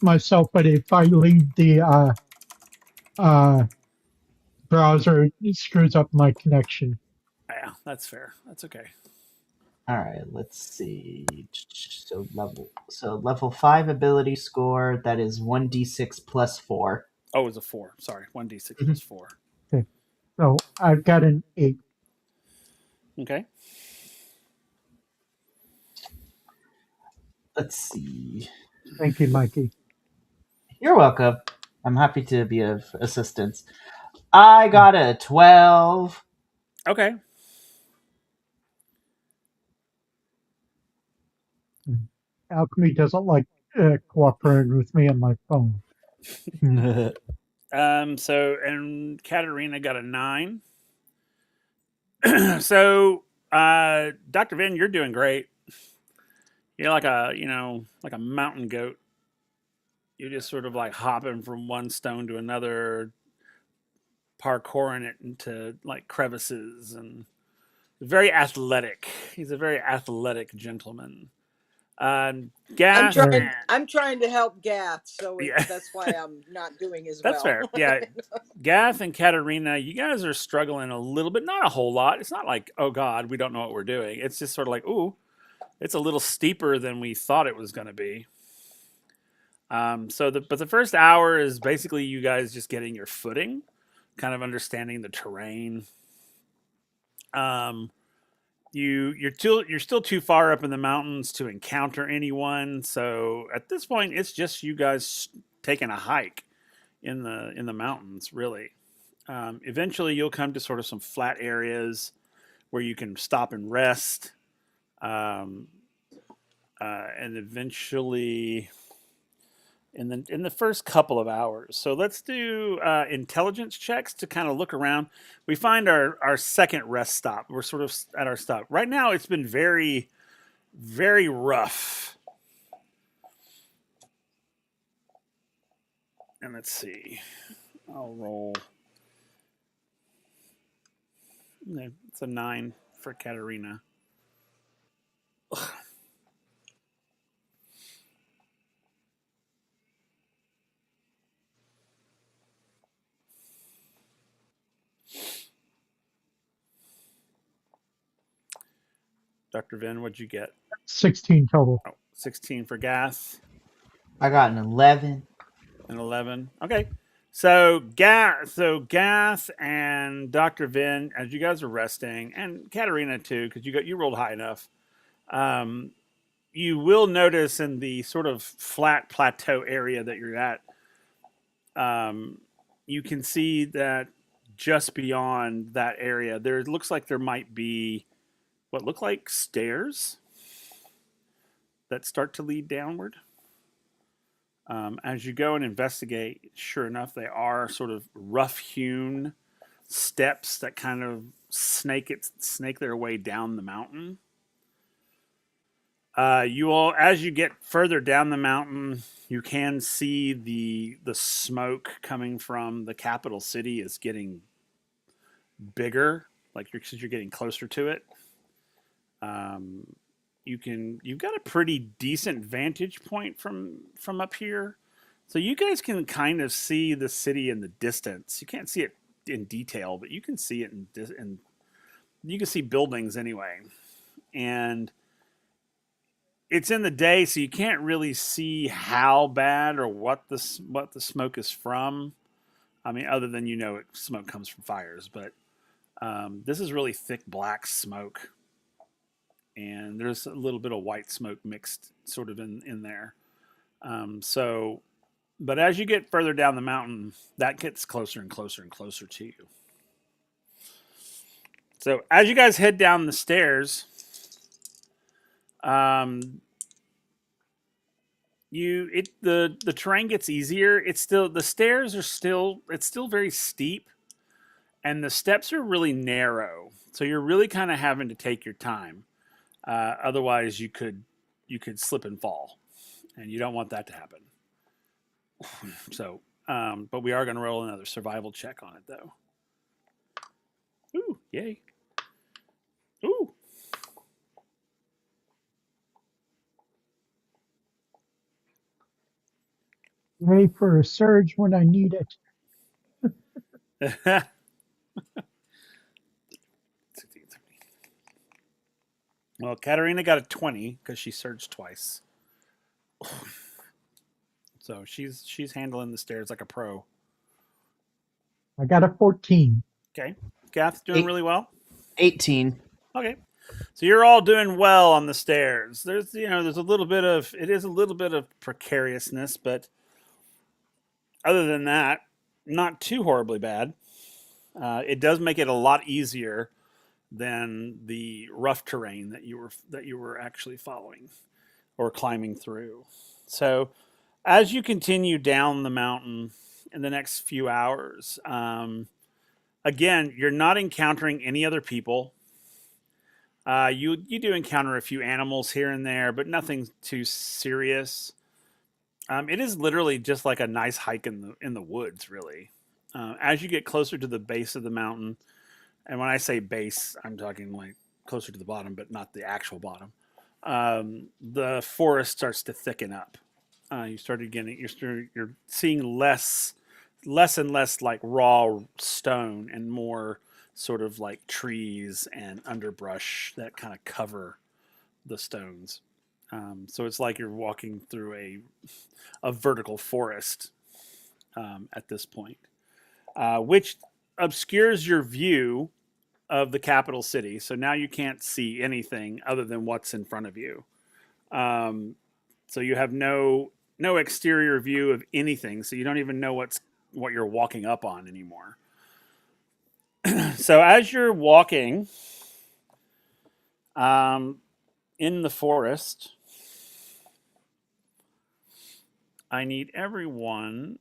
Myself, but if I leave the browser, it screws up my connection.
Yeah, that's fair. That's okay.
All right, let's see. So level 5 ability score, that is 1d6 plus 4.
Oh, it was a 4. Sorry, 1d6
Mhm.
plus 4.
Okay. So I've got an 8.
Okay.
Let's see.
Thank you, Mikey.
You're welcome. I'm happy to be of assistance. I got a 12.
Okay.
Alchemy doesn't like cooperating with me on my phone.
So and Katarina got a 9. So, Dr. Vin, you're doing great. You're like a, like a mountain goat. You're just sort of like hopping from one stone to another, parkouring it into like crevices, and very athletic. He's a very athletic gentleman.
I'm
Gas,
Very.
trying. I'm trying to help Gath, so
yeah,
that's why I'm not doing as
that's
well.
fair. Yeah, Gath and Katarina, you guys are struggling a little bit, not a whole lot. It's not like, oh God, we don't know what we're doing. It's just sort of like, ooh, it's a little steeper than we thought it was going to be. But the first hour is basically you guys just getting your footing, kind of understanding the terrain. Um, you're still too far up in the mountains to encounter anyone. So at this point, it's just you guys taking a hike in the mountains, really. Eventually, you'll come to sort of some flat areas where you can stop and rest, um, and eventually in the first couple of hours. So let's do intelligence checks to kind of look around. We find our second rest stop. We're sort of at our stop right now. It's been very very rough. And let's see. I'll roll. No, it's a 9 for Katarina. Dr. Vin, what'd you get?
16 total.
Oh, 16 for Gath
I got an 11.
and 11. Okay. So Gath and Dr. Vin, as you guys are resting, and Katarina too, because you rolled high enough. Um, you will notice in the sort of flat plateau area that you're at, um, you can see that just beyond that area, there looks like there might be what look like stairs that start to lead downward. As you go and investigate, sure enough, they are sort of rough hewn steps that kind of snake their way down the mountain. You all, as you get further down the mountain, you can see the smoke coming from the capital city is getting bigger, like you're getting closer to it. Um, you've got a pretty decent vantage point from up here, so you guys can kind of see the city in the distance. You can't see it in detail, but you can see it in you can see buildings anyway, and it's in the day, so you can't really see how bad or what the smoke is from. I mean, other than smoke comes from fires, but this is really thick black smoke, and there's a little bit of white smoke mixed sort of in there. So, but as you get further down the mountain, that gets closer and closer and closer to you. So as you guys head down the stairs, um, the terrain gets easier. It's still the stairs are still it's still very steep, and the steps are really narrow. So you're really kind of having to take your time. Otherwise, you could slip and fall, and you don't want that to happen. So, but we are going to roll another survival check on it, though. Ooh, yay! Ooh,
Ready for a surge when I need it.
Well, Katarina got a 20 because she surged twice. So she's handling the stairs like a pro.
I got a 14.
Okay, Gath's doing
Eight,
really well.
18.
Okay, so you're all doing well on the stairs. There's a little bit of precariousness, but other than that, not too horribly bad. It does make it a lot easier than the rough terrain that you were actually following or climbing through. So, as you continue down the mountain in the next few hours, again, you're not encountering any other people. You do encounter a few animals here and there, but nothing too serious. It is literally just like a nice hike in the woods, really. As you get closer to the base of the mountain, and when I say base, I'm talking like closer to the bottom, but not the actual bottom. The forest starts to thicken up. You started getting you're seeing less and less like raw stone and more sort of like trees and underbrush that kind of cover the stones. So it's like you're walking through a vertical forest at this point, which obscures your view of the capital city. So now you can't see anything other than what's in front of you. Um, so you have no exterior view of anything. So you don't even know what you're walking up on anymore. So as you're walking um, in the forest, I need everyone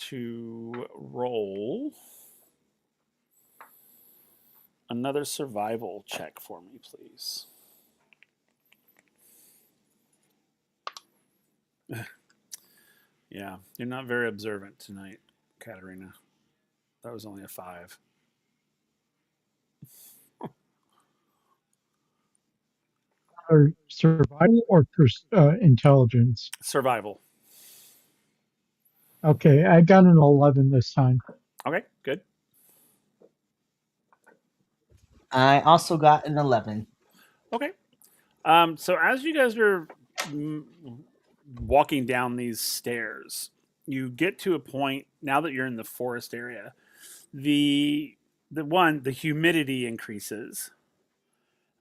to roll another survival check for me, please. Yeah, you're not very observant tonight, Katerina. That was only a 5.
Or survival or intelligence?
Survival.
Okay, I got an 11 this time.
Okay, good.
I also got an 11.
Okay. So as you guys are mm, walking down these stairs, you get to a point now that you're in the forest area. The the humidity increases,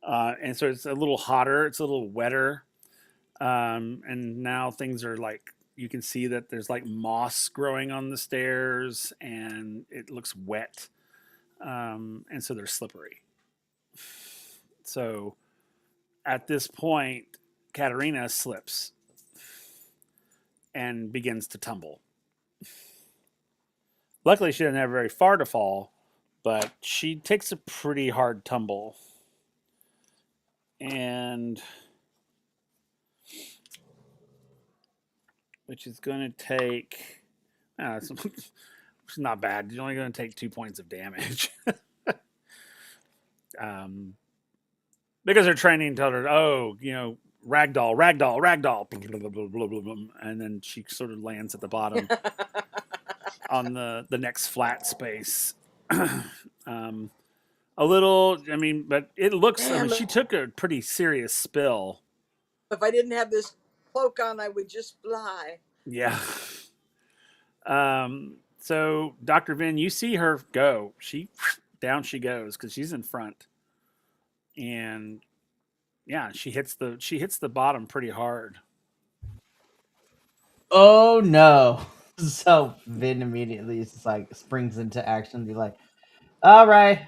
and so it's a little hotter. It's a little wetter, and now things are like you can see that there's like moss growing on the stairs, and it looks wet, and so they're slippery. So at this point, Katerina slips and begins to tumble. Luckily, she doesn't have very far to fall, but she takes a pretty hard tumble. And which is going to take. It's, it's not bad. You're only going to take 2 points of damage. um, because they're training to tell her, oh, ragdoll, ragdoll, ragdoll, blah, blah, blah, blah, blah, and then she sort of lands at the bottom on the next flat space. um, a little, I mean, but it looks. I mean, she took a pretty serious spill.
If I didn't have this cloak on, I would just fly.
Yeah. So Dr. Vin, you see her go. Down she goes because she's in front, and yeah, she hits the bottom pretty hard.
Oh no. So Vin immediately is like springs into action and be like, all right,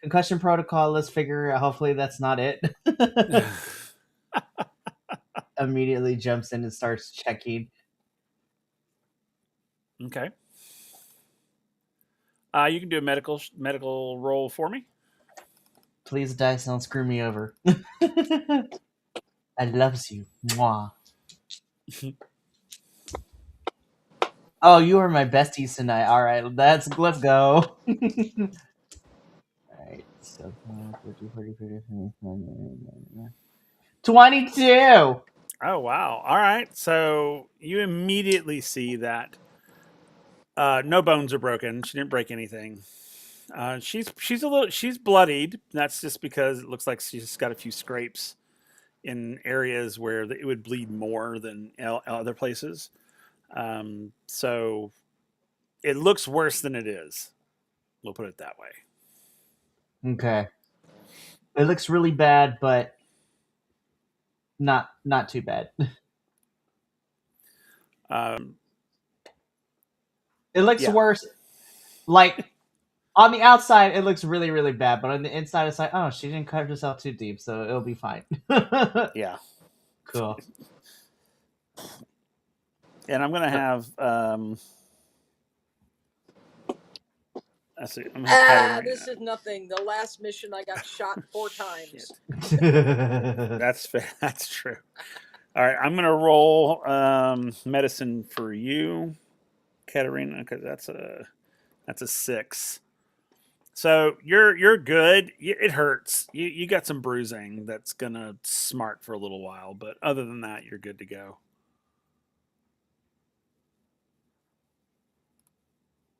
concussion protocol, let's figure out. Hopefully that's not it. Immediately jumps in and starts checking.
Okay. You can do a medical roll for me.
Please, dice, don't screw me over. I loves you. Mwah. Oh, you are my besties tonight. All right, let's go. Alright, so 22.
Oh wow! All right, so you immediately see that no bones are broken. She didn't break anything. She's bloodied. That's just because it looks like she's got a few scrapes in areas where it would bleed more than other places. So it looks worse than it is. We'll put it that way.
Okay. It looks really bad, but not too bad. It looks
Yeah.
worse. Like on the outside, it looks really, really bad, but on the inside, it's like, oh, she didn't cut herself too deep, so it'll be fine.
Yeah.
Cool.
And I'm gonna have I see. I'm gonna Katarina.
This is nothing. The last mission I got shot 4 times.
Shit. That's that's true. All right, I'm gonna roll medicine for you, Katarina, because that's a 6. So you're good. It hurts. You got some bruising that's gonna smart for a little while, but other than that, you're good to go.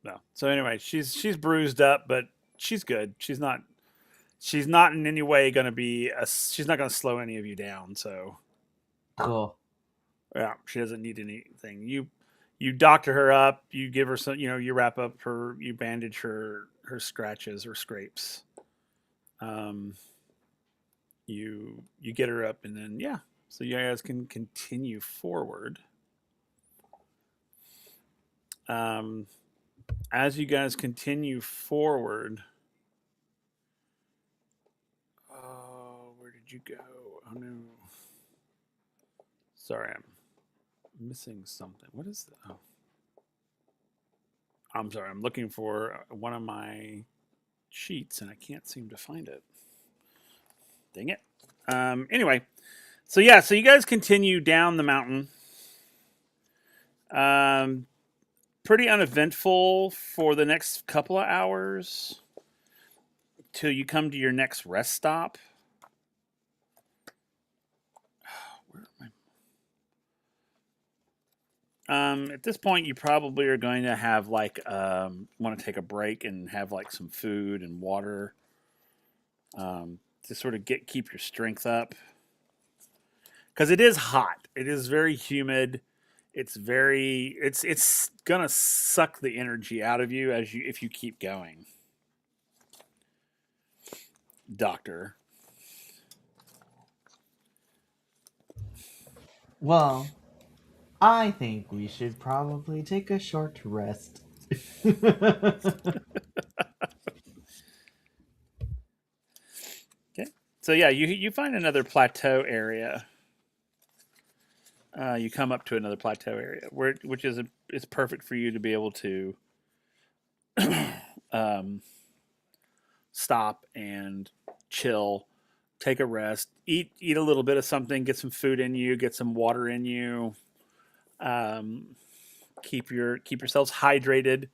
No. So anyway, she's bruised up, but she's good. She's not in any way gonna be she's not gonna slow any of you down. So
Cool.
yeah, she doesn't need anything. You doctor her up. You give her some. You wrap up you bandage her scratches or scrapes. Um, you get her up, and then yeah, so you guys can continue forward. Um, as you guys continue forward, oh, where did you go? Oh no, sorry, I'm missing something. What is that? Oh, I'm sorry. I'm looking for one of my sheets, and I can't seem to find it. Dang it. Anyway, so yeah, so you guys continue down the mountain. Um, Pretty uneventful for the next couple of hours till you come to your next rest stop. Where am I? At this point, you probably are going to have want to take a break and have like some food and water to sort of keep your strength up because it is hot. It is very humid. It's gonna suck the energy out of you if you keep going, Doctor.
Well, I think we should probably take a short rest.
Okay. So yeah, you find another plateau area. You come up to another plateau area which is it's perfect for you to be able to um, stop and chill, take a rest, eat a little bit of something, get some food in you, get some water in you, um, keep yourselves hydrated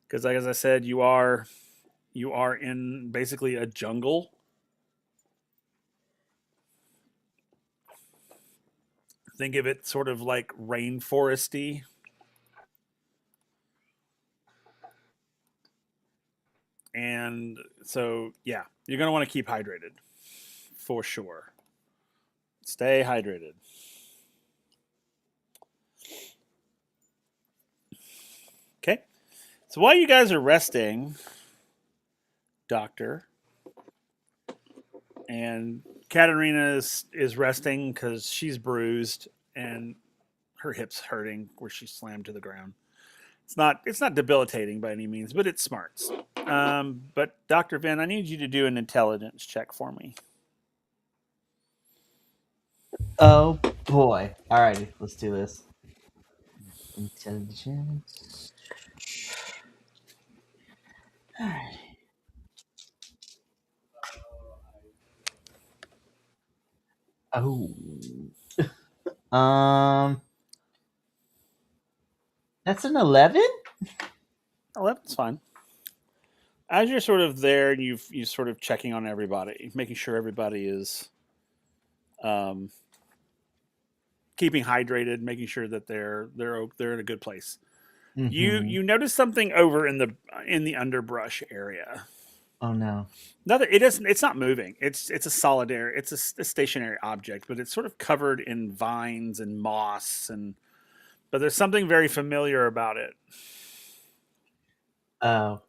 because, like as I said, you are in basically a jungle. Think of it sort of like rainforesty. And so, yeah, you're going to want to keep hydrated for sure. Stay hydrated. Okay. So while you guys are resting, Doctor, and Katarina is resting because she's bruised and her hip's hurting where she slammed to the ground. It's not debilitating by any means, but it smarts. But Dr. Vin, I need you to do an intelligence check for me.
Oh boy. Alrighty, let's do this. Intelligence. Alright. Oh. That's an 11?
11's fine. As you're sort of there and you sort of checking on everybody, making sure everybody is um, keeping hydrated, making sure that they're in a good place.
Mm-hmm.
You notice something over in the underbrush area.
Oh no.
Nothing. It isn't. It's not moving. It's a solidary. It's a stationary object, but it's sort of covered in vines and moss But there's something very familiar about it.
Oh.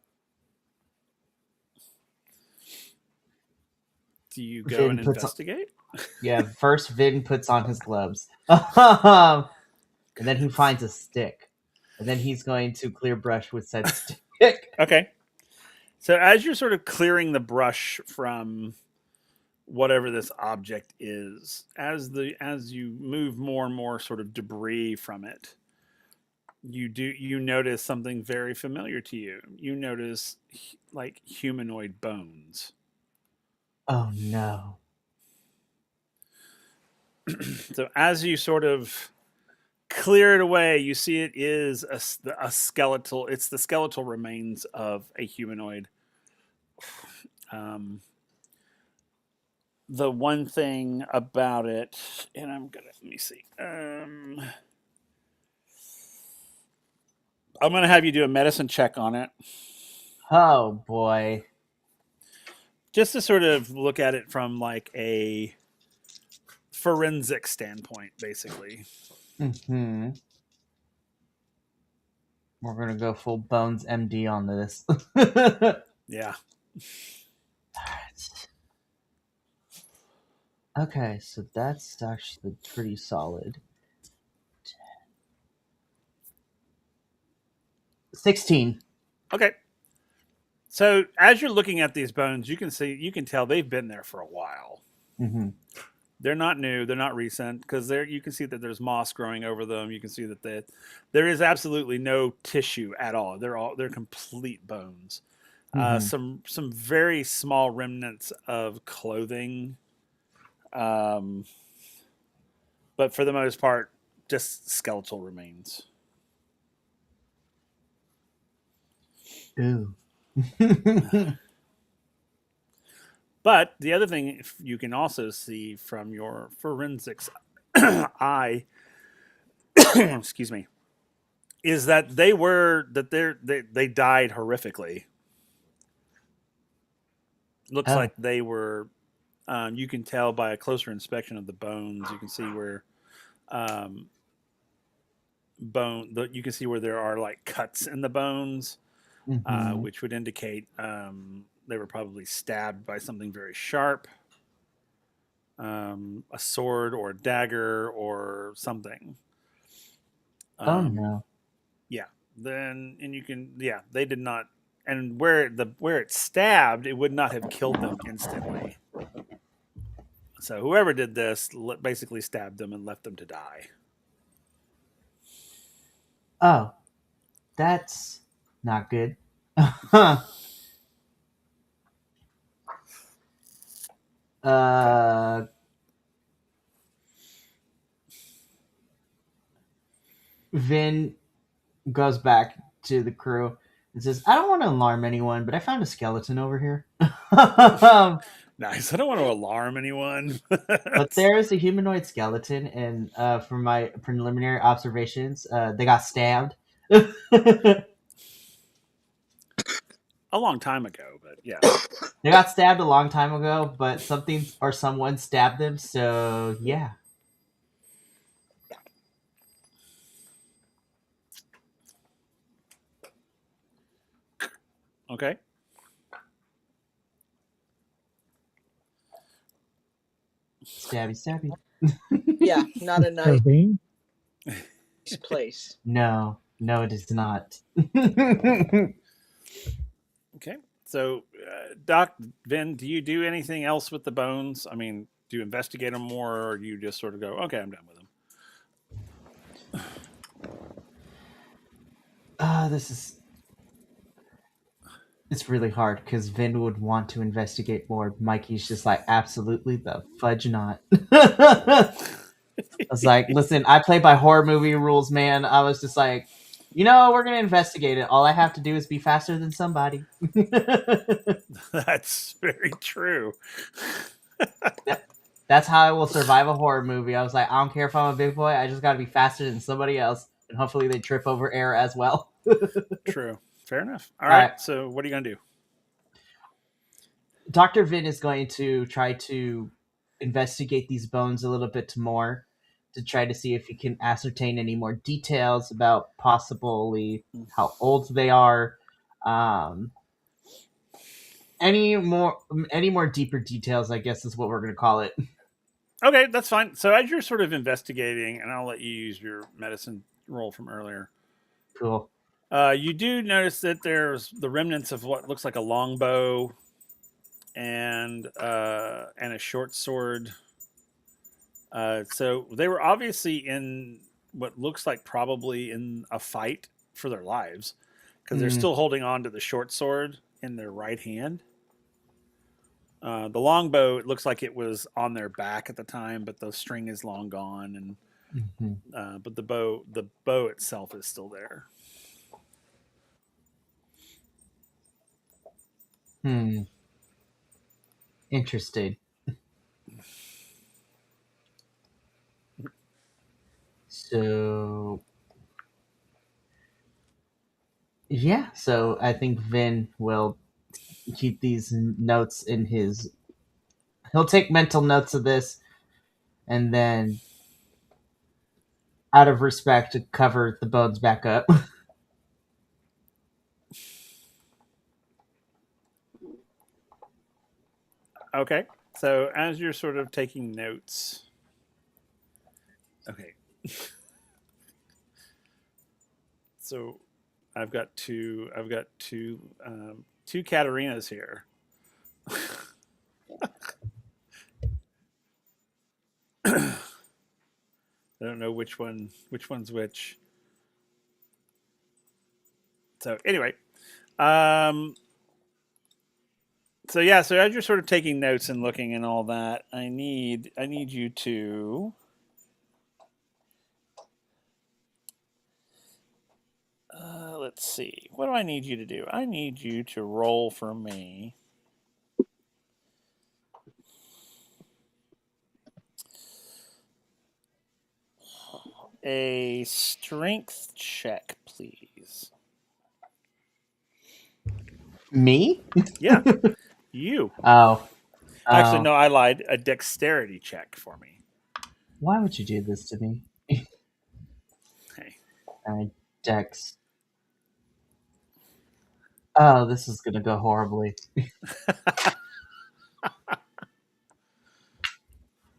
Do you go
Vin
and
puts on-
investigate?
Yeah, first Vin puts on his gloves. And then he finds a stick. And then he's going to clear brush with said stick.
Okay. So as you're sort of clearing the brush from whatever this object is, as you move more and more sort of debris from it, you notice something very familiar to you. You notice like humanoid bones.
Oh no.
So as you sort of clear it away, you see it is a skeletal. It's the skeletal remains of a humanoid. Um, the one thing about it, and let me see. I'm gonna have you do a medicine check on it,
Oh boy.
just to sort of look at it from like a forensic standpoint, basically.
Hmm. We're gonna go full Bones MD on this.
Yeah.
Okay, so that's actually pretty solid. 16.
Okay. So as you're looking at these bones, you can tell they've been there for a while.
Mm-hmm.
They're not new. They're not recent because you can see that there's moss growing over them. You can see that there is absolutely no tissue at all. They're complete bones.
Mm-hmm.
Some very small remnants of clothing, um, but for the most part, just skeletal remains.
Ooh.
But the other thing you can also see from your forensics eye, excuse me, is that they died horrifically. Looks
Oh.
like they were. You can tell by a closer inspection of the bones. You can see where um, you can see where there are like cuts in the bones,
Mm-hmm.
which would indicate they were probably stabbed by something very sharp, a sword or a dagger or something.
Oh
Um,
no.
yeah. Then and you can they did not, and where it stabbed, it would not have killed them instantly. So whoever did this basically stabbed them and left them to die.
Oh, that's not good. uh
Okay.
Vin goes back to the crew and says, I don't want to alarm anyone, but I found a skeleton over here.
Nice. I don't want to alarm anyone.
But there is a humanoid skeleton, and from my preliminary observations, they got stabbed. They
A long time ago, but yes.
got stabbed a long time ago, but something or someone stabbed them, so yeah.
Okay.
Stabby, stabby.
Yeah, not a nice
Irving.
place.
No, no, it is not.
Okay. So, Doc Vin, do you do anything else with the bones? I mean, do you investigate them more, or do you just sort of go, "Okay, I'm done with them"?
This is it's really hard because Vin would want to investigate more. Mikey's just like, absolutely the fudge not. I was like, listen, I play by horror movie rules, man. I was just like, we're gonna investigate it. All I have to do is be faster than somebody.
That's very true.
That's how I will survive a horror movie. I was like, I don't care if I'm a big boy. I just got to be faster than somebody else, and hopefully they trip over air as well.
True. Fair enough. All
All
right.
right,
So, what are you gonna do?
Dr. Vin is going to try to investigate these bones a little bit more to try to see if he can ascertain any more details about possibly how old they are. Um, any more deeper details, I guess, is what we're going to call it.
Okay, that's fine. So, as you're sort of investigating, and I'll let you use your medicine roll from earlier.
Cool.
You do notice that there's the remnants of what looks like a longbow and a short sword. So they were obviously in what looks like probably in a fight for their lives because they're
Mm,
still holding on to the short sword in their right hand. The longbow, it looks like it was on their back at the time, but the string is long gone, and
mhm.
but the bow itself is still there.
Hmm. Interesting. So yeah, so I think Vin will keep these notes in his. He'll take mental notes of this, and then, out of respect, to cover the bones back up.
Okay, so as you're sort of taking notes, okay, so I've got two Katarinas here. I don't know which one's which. So anyway, um, so yeah, so as you're sort of taking notes and looking and all that, I need you to let's see. What do I need you to do? I need you to roll for me a strength check, please.
Me?
Yeah, you.
Oh,
Actually,
oh.
no, I lied. A dexterity check for me.
Why would you do this to me?
Hey.
Alright, Dex. Oh, this is gonna go horribly.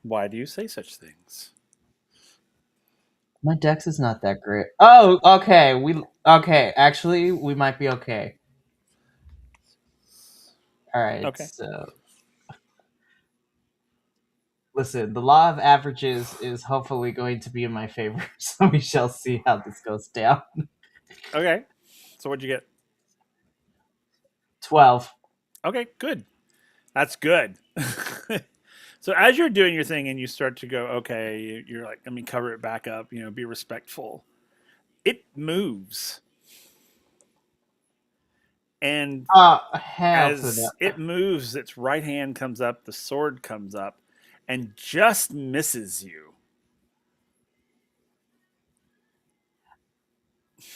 Why do you say such things?
My Dex is not that great. Oh, okay. Okay. Actually, we might be okay. All right.
Okay.
So, listen, the law of averages is hopefully going to be in my favor. So we shall see how this goes down.
Okay. So what'd you get?
12.
Okay, good. That's good. So as you're doing your thing and you start to go, okay, you're like, let me cover it back up, be respectful. It moves. And
Oh, hell to no.
as it moves, its right hand comes up, the sword comes up, and just misses you.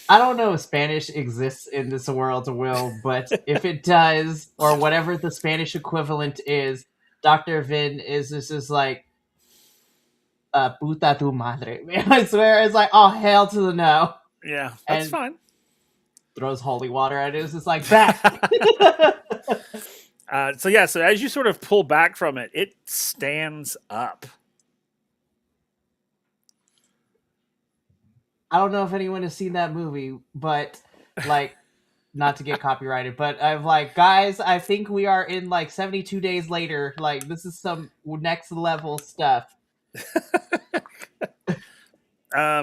I don't know if Spanish exists in this world, Will, but if it does, or whatever the Spanish equivalent is, Dr. Vin is just like, puta tu madre. Man, I swear, it's like, oh, hell to the no.
Yeah, that's
And
fine.
throws holy water at it. It's just like, back.
So as you sort of pull back from it, it stands up.
I don't know if anyone has seen that movie, but like, not to get copyrighted, but I'm like, guys, I think we are in like 72 days later. Like, this is some next level stuff.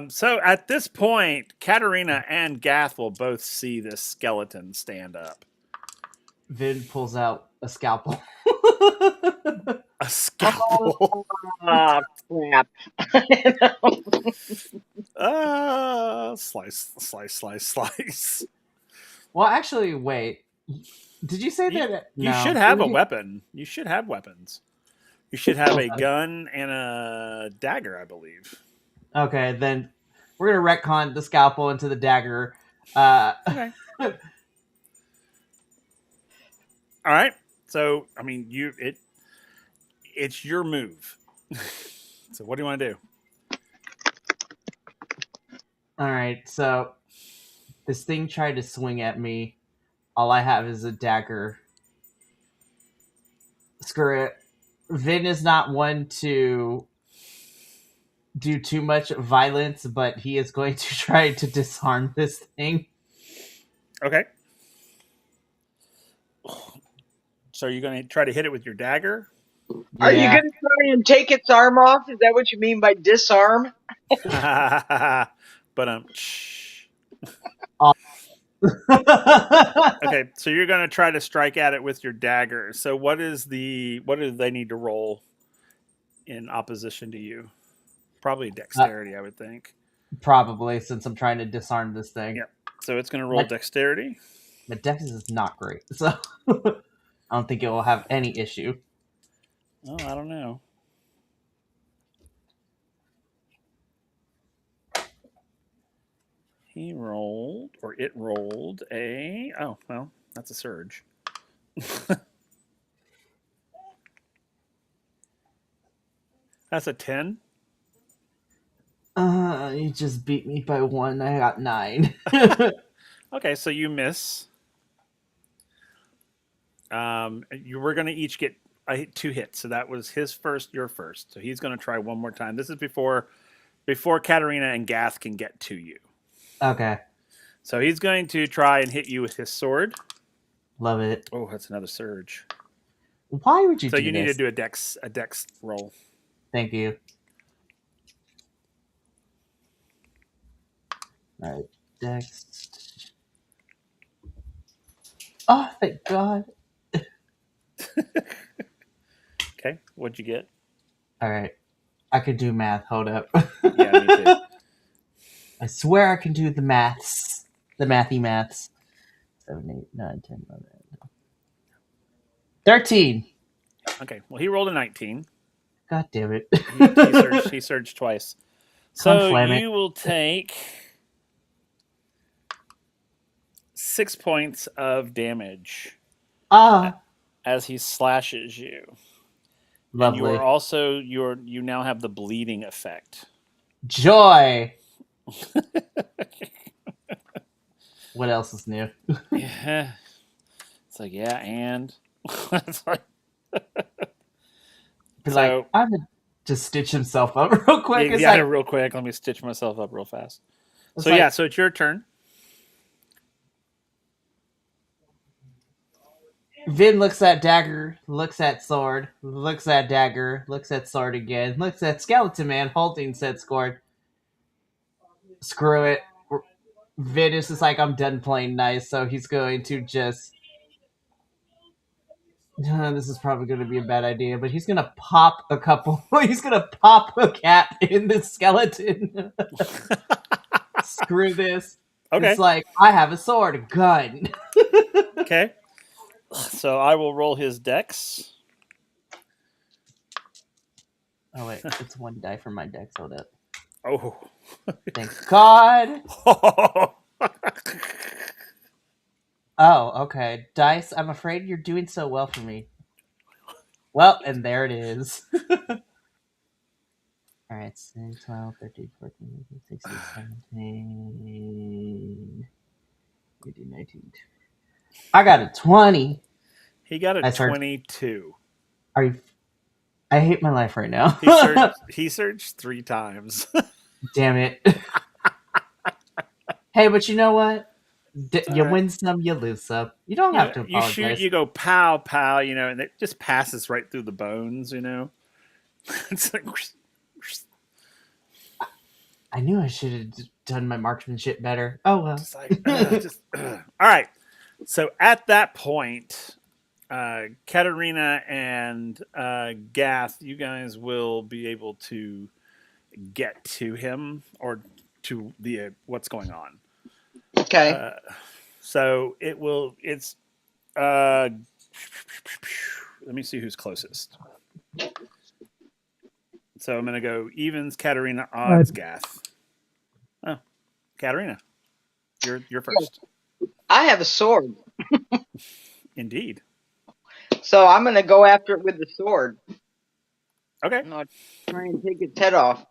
So at this point, Katarina and Gath will both see this skeleton stand up.
Vin pulls out a scalpel.
A scalpel.
Oh, crap.
Slice, slice, slice, slice.
Well, actually, wait. Did you say
You,
that?
you
No.
should have a weapon. You should have weapons. You should have a gun and a dagger, I believe.
Okay, then we're gonna retcon the scalpel into the dagger.
Okay. All right. So, I mean, it's your move. So, what do you want to do?
All right, so this thing tried to swing at me. All I have is a dagger. Screw it. Vin is not one to do too much violence, but he is going to try to disarm this thing.
Okay. So, are you going to try to hit it with your dagger?
Are you going to try and take its arm off? Is that what you mean by disarm?
But okay, so you're going to try to strike at it with your dagger. So what do they need to roll in opposition to you? Probably
Uh,
dexterity, I would think.
Probably, since I'm trying to disarm this thing.
Yep. So it's going to roll
My,
dexterity.
my dex is not great, so I don't think it will have any issue.
Oh, I don't know. He rolled, or it rolled a. Oh, well, that's a surge. That's a 10.
You just beat me by 1. I got 9.
Okay, so you miss. You were going to each get 2 hits, so that was his first, your first. So he's going to try one more time. This is before Katarina and Gath can get to you.
Okay,
So he's going to try and hit you with his sword.
love it.
Oh, that's another surge.
Why would you
So
do
you need to
this?
do a dex roll.
Thank you. All right, dex. Oh, thank God.
Okay, what'd you get?
All right, I can do math. Hold up.
Yeah, me too.
I swear I can do the maths. The mathy maths. 7, 8, 9, 10, 11. 13.
Okay, well he rolled a 19.
God damn it.
He surged twice.
Come on,
So
flam it.
you will take 6 points of damage
Ah,
as he slashes you. And
lovely.
you now have the bleeding effect.
Joy. What else is new?
Yeah. It's like, yeah, and it's like,
Be like,
so
I'm gonna just stitch himself up real quick. It's
yeah,
like,
real quick, let me stitch myself up real fast.
it's
So yeah,
like
so it's your turn.
Vin looks at dagger, looks at sword, looks at dagger, looks at sword again, looks at skeleton man holding said sword. Screw it. Vin is just like, I'm done playing nice, so he's going to just. This is probably going to be a bad idea, but he's going to pop a couple. He's going to pop a cat in the skeleton. Screw this. It's
Okay.
like, I have a sword, a gun.
Okay. So I will roll his dex.
Oh, wait. It's 1 die for my dex. Hold up.
Oh.
Thank God. Oh, okay. Dice, I'm afraid you're doing so well for me. Well, and there it is. Alright, 6, 12, 13, 14, 15, 16, 17, 18, 19. I got a 20.
He got a
I searched.
22.
Are you. I hate my life right now.
He searched 3 times.
Damn it. Hey, but you know what? You
Right.
win some, you lose some. You don't have to
You shoot,
apologize.
you go pow pow, and it just passes right through the bones. It's like,
I knew I should have done my marksmanship better. Oh well.
just like all right. So at that point, Katerina and Gath, you guys will be able to get to him or to the what's going on.
Okay.
Uh, so it will. It's. Uh, let me see who's closest. So I'm going to go evens, Katerina, odds, Gath. Oh, Katerina, you're first.
I have a sword,
Indeed.
so I'm going to go after it with the sword.
Okay.
And I'll try and take its head off.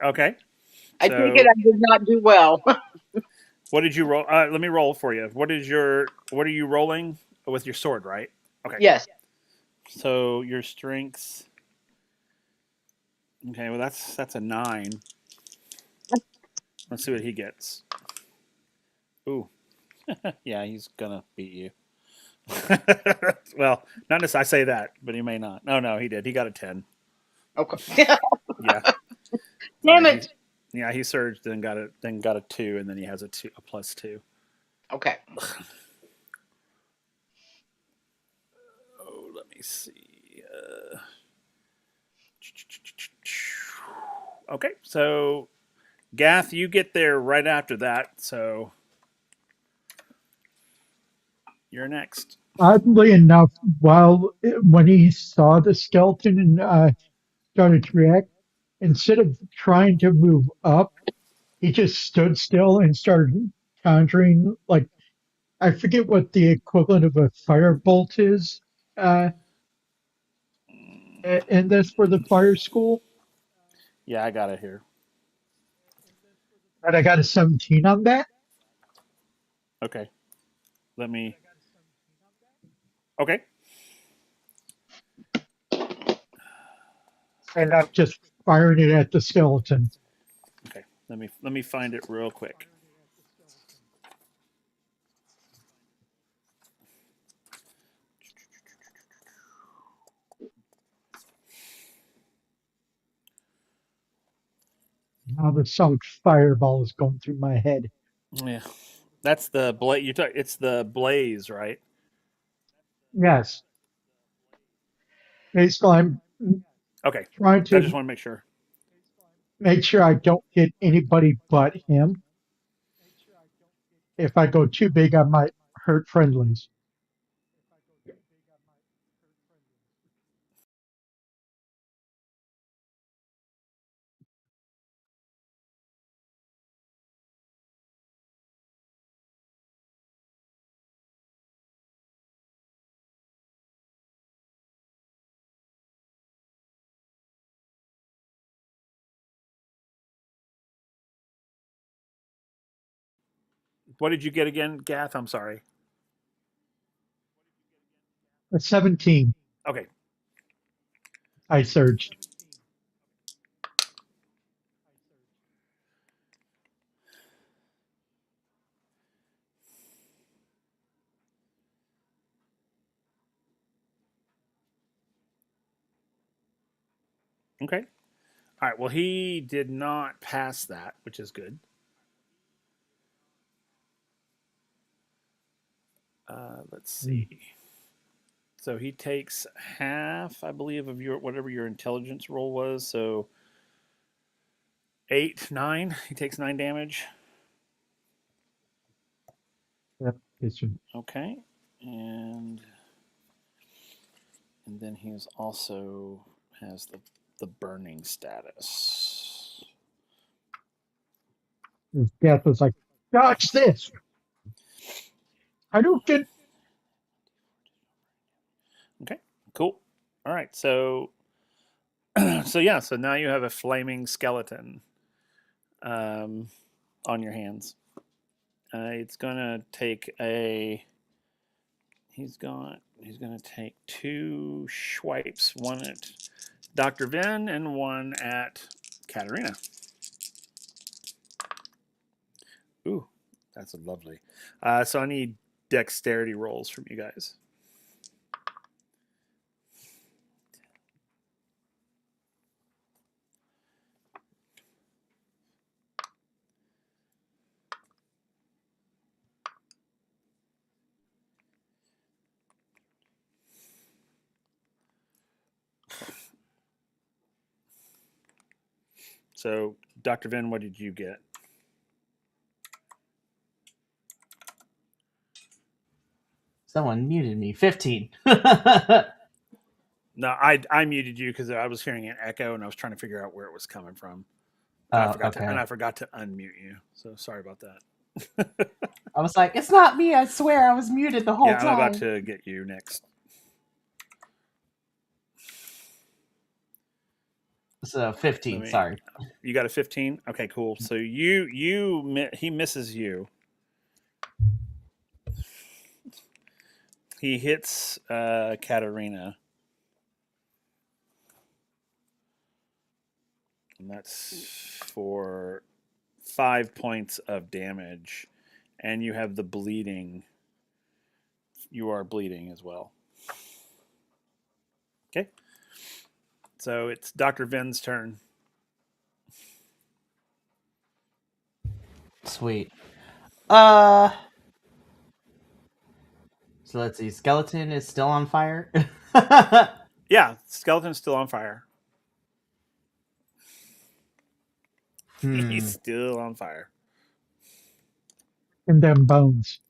Okay.
I take it
So
I did not do well.
what did you roll? Let me roll for you. What are you rolling with your sword? Right. Okay.
Yes.
So your strength. Okay. Well, that's a 9. Let's see what he gets. Ooh, Yeah, he's gonna beat you. Well, not necessarily. I say that, but he may not. No, he did. He got a 10.
Okay.
Yeah,
Damn
yeah.
it.
He surged, then got a 2, and then he has a +2.
Okay.
Oh, let me see. Okay, so Gath, you get there right after that, so you're next.
Oddly enough, when he saw the skeleton and started to react, instead of trying to move up, he just stood still and started conjuring. Like, I forget what the equivalent of a firebolt is, uh, and that's for the fire school.
Yeah, I got it here.
But I got a 17 on that,
Okay, let me. Okay,
and I'm just firing it at the skeleton.
okay. Let me find it real quick.
Now the sound fireball is going through my head.
Yeah, that's the blaze. It's the blaze, right?
Yes, basically, I'm
Okay,
trying
I just
to
want to make sure.
make sure I don't hit anybody but him. If I go too big, I might hurt friendlies.
What did you get again, Gath? I'm sorry.
At 17,
Okay,
I surged.
okay. All right. Well, he did not pass that, which is good. Let's see. So he takes half, I believe, of your whatever your intelligence roll was. So 8, 9. He takes 9 damage.
Yep,
Okay, and then he's also has the burning status.
his death was like, dodge this. I don't get.
Okay, cool. All right, so so now you have a flaming skeleton um, on your hands. It's gonna take a. He's gonna take 2 swipes, one at Dr. Vin and one at Katarina. Ooh, that's a lovely. So I need dexterity rolls from you guys. So, Dr. Vin, what did you get?
Someone muted me. 15.
No, I muted you because I was hearing an echo and I was trying to figure out where it was coming from, and
Oh, okay.
I forgot to unmute you. So sorry about that.
I was like, it's not me. I swear I was muted the whole
Yeah, I'm about
time.
to get you next.
So
Let
15.
me.
Sorry.
You got a 15. Okay, cool. So he misses you. He hits Katarina, and that's for 5 points of damage. and you have the bleeding. You are bleeding as well. Okay. So it's Dr. Vin's turn.
Sweet. Uh. So let's see. Skeleton is still on fire.
Yeah, skeleton's still on fire. He's
Hmm.
still on fire.
And them bones.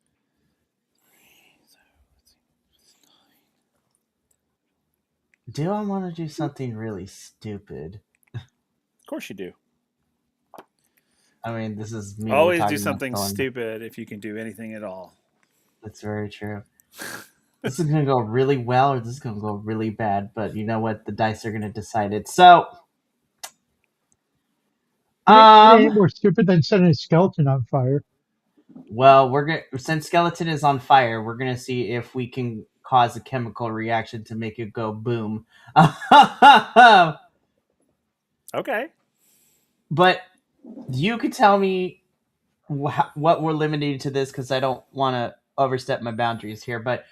Do I want to do something really stupid?
Of course you do.
I mean, this is me
Always do
talking about
something
throwing.
stupid if you can do anything at all.
That's very true. This is gonna go really well, or this is gonna go really bad. But you know what? The dice are gonna decide it. So,
It ain't more stupid than setting a skeleton on fire.
well, we're gonna since skeleton is on fire, we're gonna see if we can cause a chemical reaction to make it go boom.
Okay.
But you could tell me what we're limited to this because I don't want to overstep my boundaries here. But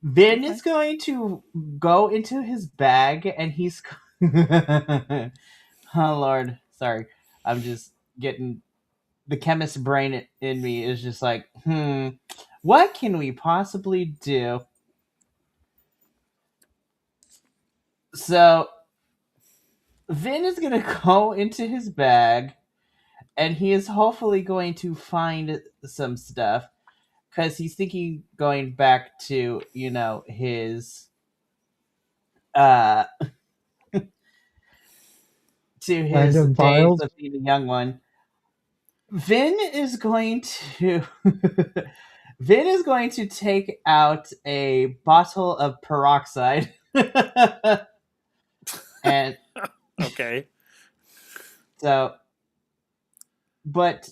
Vin
Okay.
is going to go into his bag and he's. Oh Lord, sorry. I'm just getting the chemist brain in me is just like, what can we possibly do? So Vin is gonna go into his bag and he is hopefully going to find some stuff because he's thinking going back to his uh to his
Random
days
vials.
of being a young one. Vin is going to Vin is going to take out a bottle of peroxide and
Okay.
so but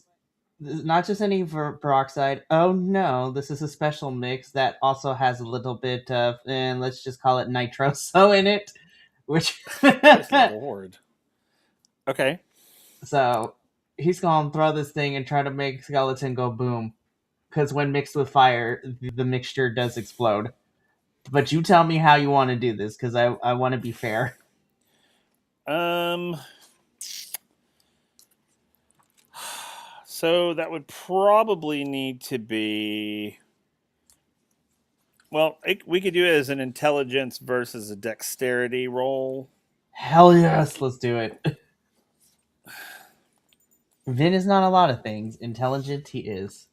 not just any peroxide. Oh no, this is a special mix that also has a little bit of, and let's just call it nitroso in it, which
Good Lord. Okay.
so he's gonna throw this thing and try to make skeleton go boom. Because when mixed with fire, the mixture does explode. But you tell me how you want to do this, because I want to be fair.
Um. So that would probably need to be. Well, we could do it as an intelligence versus a dexterity roll.
Hell yes, let's do it. Vin is not a lot of things. Intelligent he is.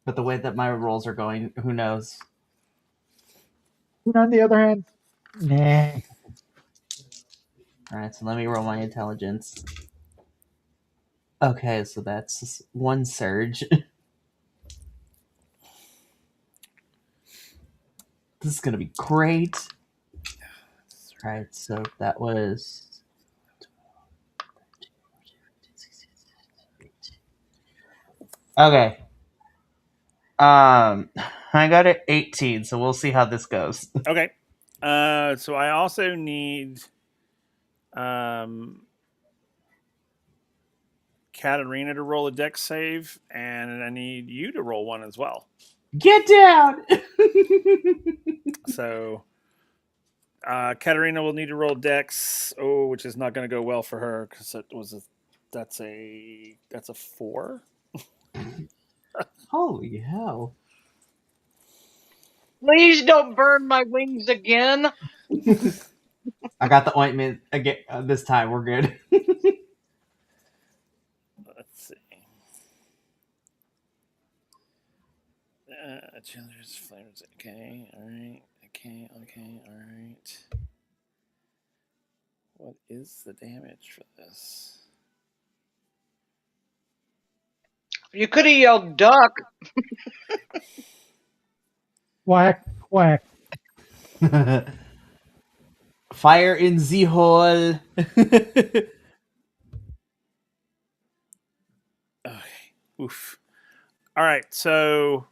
But the way that my rolls are going, who knows?
And on the other hand, nah.
Alright, so let me roll my intelligence. Okay, so that's one surge. This is gonna be great. Alright, so that was okay. I got it 18, so we'll see how this goes.
Okay. So I also need Katarina to roll a dex save, and I need you to roll one as well.
Get down!
So Katarina will need to roll dex, which is not going to go well for her because that's a 4.
Holy hell.
Please don't burn my wings again.
I got the ointment again this time. We're good.
Let's see. Chandler's flames. Okay, all right. Okay, all right. What is the damage for this?
You could have yelled duck.
Quack, quack.
Fire in the hole.
Okay. Oof. All right. So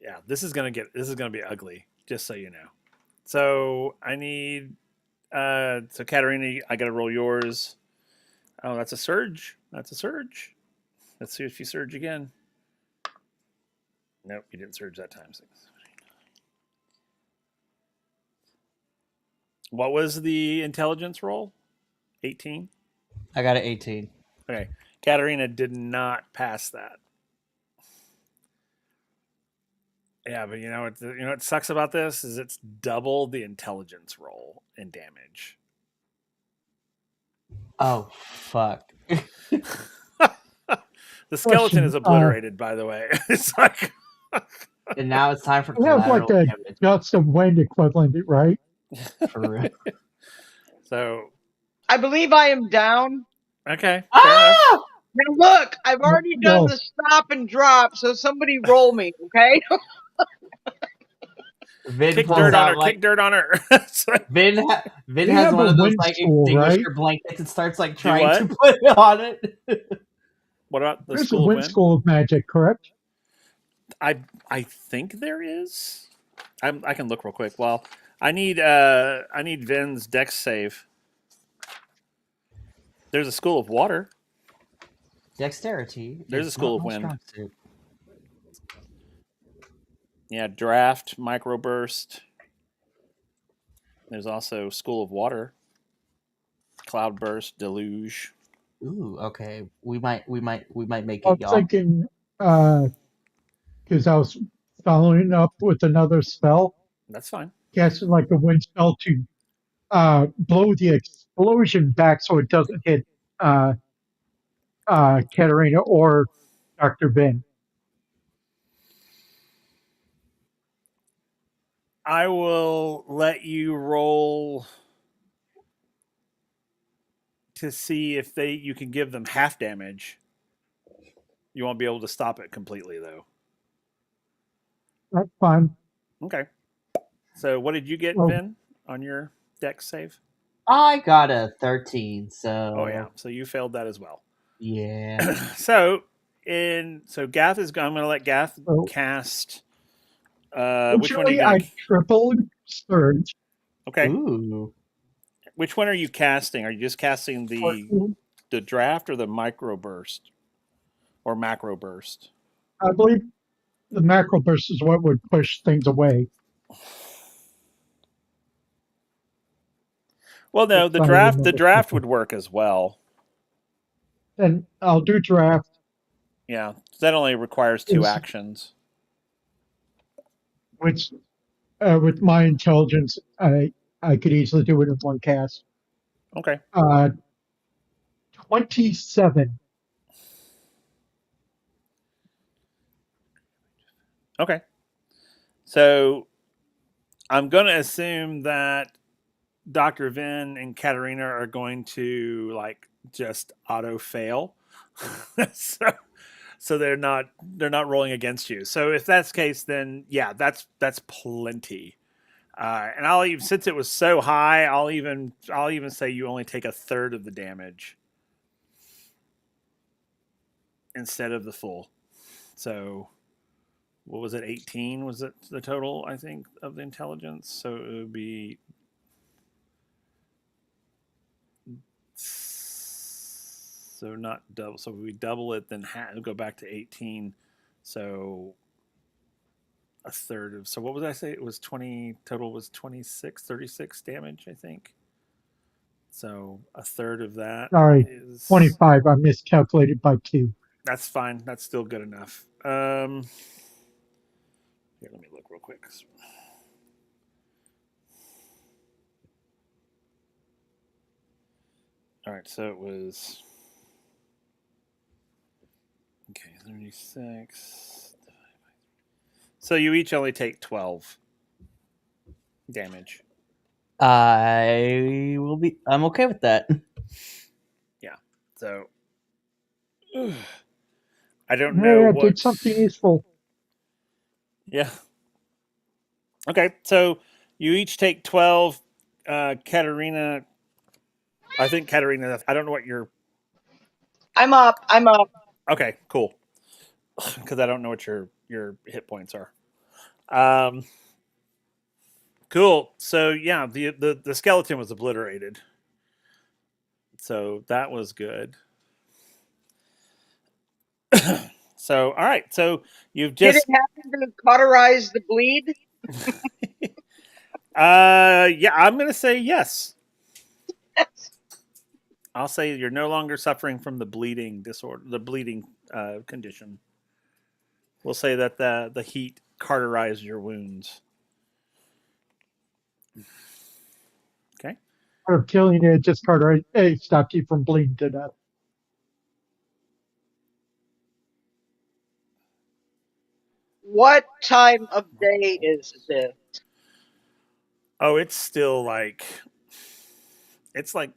yeah, this is gonna be ugly. Just so you know. So I need. So Katarina, I gotta roll yours. Oh, that's a surge. That's a surge. Let's see if you surge again. Nope, you didn't surge that time. What was the intelligence roll? 18?
I got an 18.
Okay. Katarina did not pass that. Yeah, but what sucks about this is it's double the intelligence roll in damage.
Oh, fuck.
The skeleton is
Question.
obliterated, by the way. It's like
And now it's time for
We have like
collateral
a
damage.
guts of wind equivalent, right?
For real.
so.
I believe I am down.
Okay, fair enough.
Ah!
Now look, I've already done
Well,
the stop and drop, so somebody roll me, okay?
Vin
Kick
pulls
dirt on
out
her.
like
Kick dirt on her. It's like,
Vin
we
has
have
one
a
of those
wind
like
school, right?
extinguisher blankets and starts like
Do
trying to
what?
put it on it.
What about the
There's a
School of
wind
Wind?
school of magic, correct?
I think there is. I can look real quick. Well, I need Vin's Dex save. There's a School of Water.
Dexterity.
There's a
is
School
not
of
my
Wind.
strong suit.
Yeah, Draft, Microburst. There's also School of Water, Cloudburst, Deluge.
Ooh, okay. We might make
I'm
it, y'all.
thinking, because I was following up with another spell,
That's fine.
casting like a wind spell to blow the explosion back so it doesn't hit uh, Katarina or Dr. Ben.
I will let you roll to see if you can give them half damage. You won't be able to stop it completely though.
That's fine.
Okay. So what did you get,
Well,
Vin, on your Dex save?
I got a 13,
Oh yeah.
so
So you failed that as well.
yeah.
So Gath is. I'm going to let Gath
so
cast. Which one are you
originally
going
I
to?
triple surge.
Okay.
Ooh.
Which one are you casting? Are you just casting
14.
the draft or the microburst or macro burst?
I believe the macro burst is what would push things away.
Well, no,
If I remember
the draft
correctly.
would work as well.
Then I'll do draft.
Yeah, that only requires 2
Is
actions.
which with my intelligence, I could easily do it in one cast.
Okay.
27.
Okay. So I'm going to assume that Dr. Vin and Katarina are going to like just auto fail. so they're not rolling against you. So if that's the case, then yeah, that's plenty. And I'll even, since it was so high, I'll even say you only take a third of the damage instead of the full. So what was it? 18 was it the total? I think of the intelligence. So it would be so not double. So if we double it, then go back to 18. So a third of. So what would I say? It was 20 total. Was 36 damage, I think. So a third of that
Sorry,
is
25. I miscalculated by 2.
that's fine. That's still good enough. Here, let me look real quick. All right, so it was okay, 36. So you each only take 12 damage.
I'm okay with that.
Yeah. So I don't know
Yeah, I did
what.
something useful.
Yeah. Okay, so you each take 12. Katarina, I think Katarina. I don't know what your.
I'm up. I'm up.
Okay, cool. Because I don't know what your hit points are. Um, cool. So yeah, the skeleton was obliterated. So that was good. So all right, so you've
Did it
just
happen to cauterize the bleed?
yeah, I'm gonna say yes. I'll say you're no longer suffering from the bleeding disorder, the bleeding condition. We'll say that the heat cauterized your wounds. Okay.
Part of killing it just carter stopped you from bleeding to death.
What time of day is this?
Oh, it's still like it's like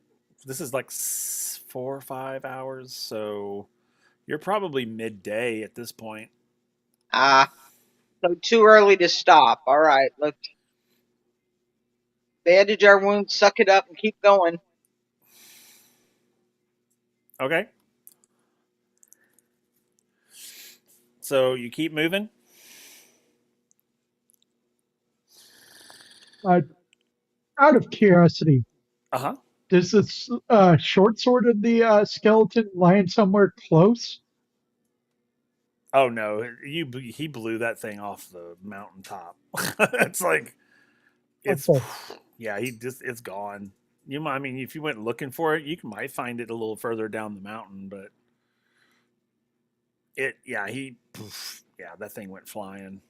this is like 4 or 5 hours, so you're probably midday at this point.
Ah, so too early to stop. All right, let's bandage our wounds, suck it up, and keep going.
Okay. So you keep moving.
Uh, Out of curiosity,
Uh huh.
does this short sword of the skeleton lying somewhere close?
Oh no, he blew that thing off the mountaintop. It's like it's
Okay.
yeah, it's gone. I mean, if you went looking for it, might find it a little further down the mountain, but yeah, that thing went flying.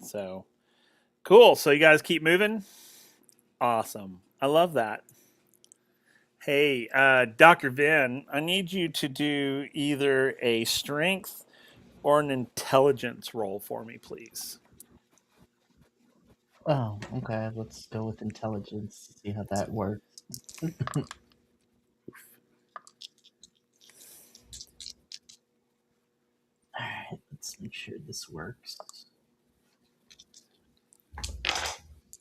So cool. So you guys keep moving. Awesome. I love that. Hey, Dr. Vin, I need you to do either a strength or an intelligence roll for me, please.
Oh, okay. Let's go with intelligence. See how that works. All right. Let's make sure this works.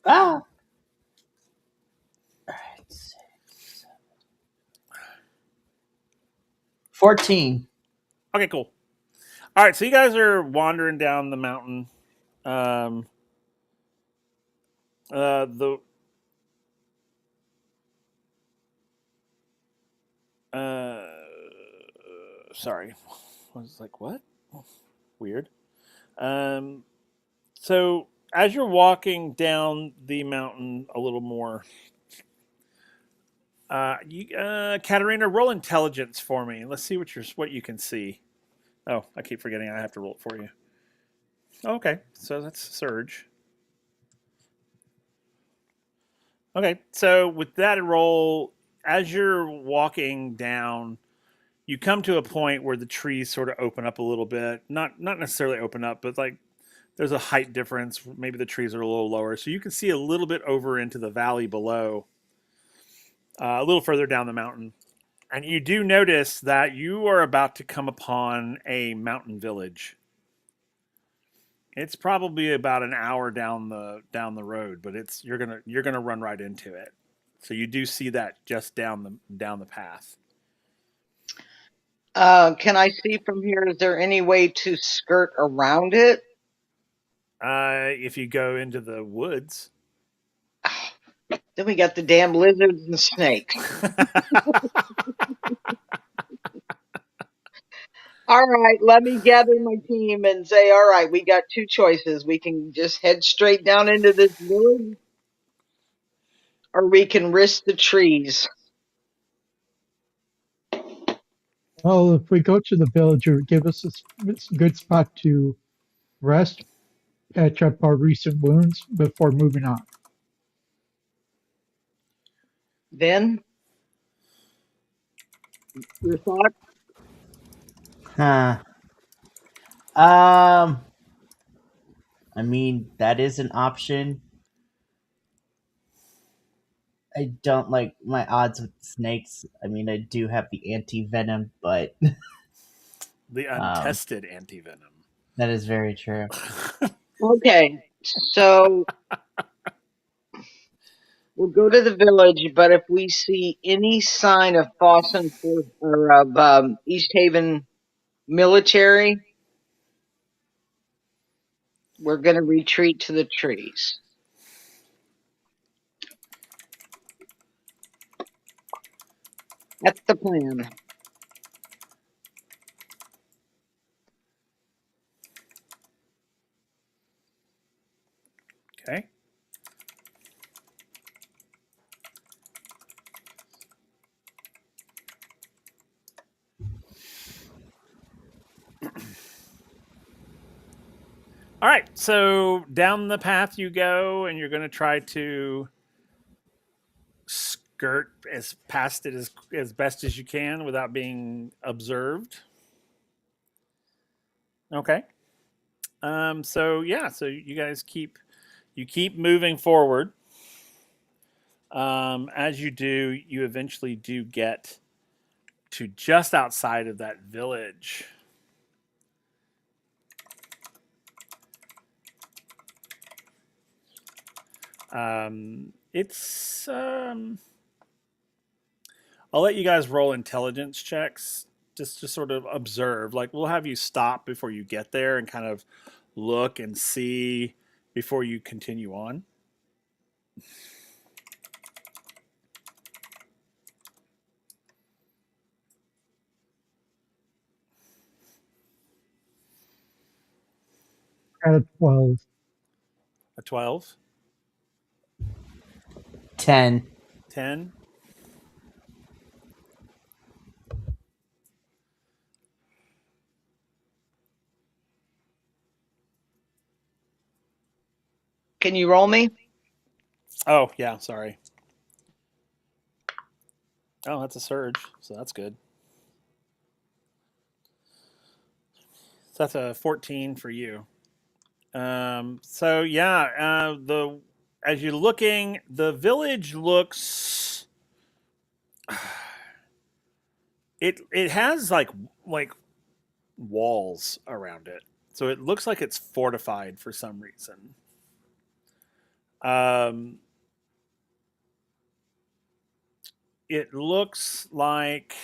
Ah. All right. 14.
Okay, cool. All right, so you guys are wandering down the mountain. Um, the uh, sorry, I was like, what? Weird. Um, so as you're walking down the mountain a little more, Katarina, roll intelligence for me. Let's see what you can see. Oh, I keep forgetting I have to roll it for you. Okay, so that's Surge. Okay, so with that roll, as you're walking down, you come to a point where the trees sort of open up a little bit. Not necessarily open up, but like there's a height difference. Maybe the trees are a little lower, so you can see a little bit over into the valley below, a little further down the mountain. And you do notice that you are about to come upon a mountain village. It's probably about an hour down the road, but you're gonna run right into it. So you do see that just down the path.
Can I see from here? Is there any way to skirt around it?
If you go into the woods,
Then we got the damn lizards and snakes. All right, let me gather my team and say, all right, we got two choices. We can just head straight down into this village, or we can risk the trees.
Well, if we go to the village, it would give us a good spot to rest, patch up our recent wounds before moving on.
Then, your thought?
Huh. Um. I mean, that is an option. I don't like my odds with snakes. I mean, I do have the anti venom, but
the
um,
untested antivenom.
that is very true.
Okay, so we'll go to the village, but if we see any sign of Boston or of Easthaven military, we're going to retreat to the trees. That's the plan.
Okay. All right, so down the path you go, and you're going to try to skirt as past it as best as you can without being observed. Okay. So yeah, so you guys keep moving forward. As you do, you eventually do get to just outside of that village. It's I'll let you guys roll intelligence checks just to sort of observe. Like we'll have you stop before you get there and kind of look and see before you continue on.
At a 12.
A 12,
10.
10.
Can you roll me?
Oh, yeah, sorry. Oh, that's a surge, so that's good. So that's a 14 for you. So yeah, the as you're looking, the village looks it has like walls around it, so it looks like it's fortified for some reason. Um, it looks like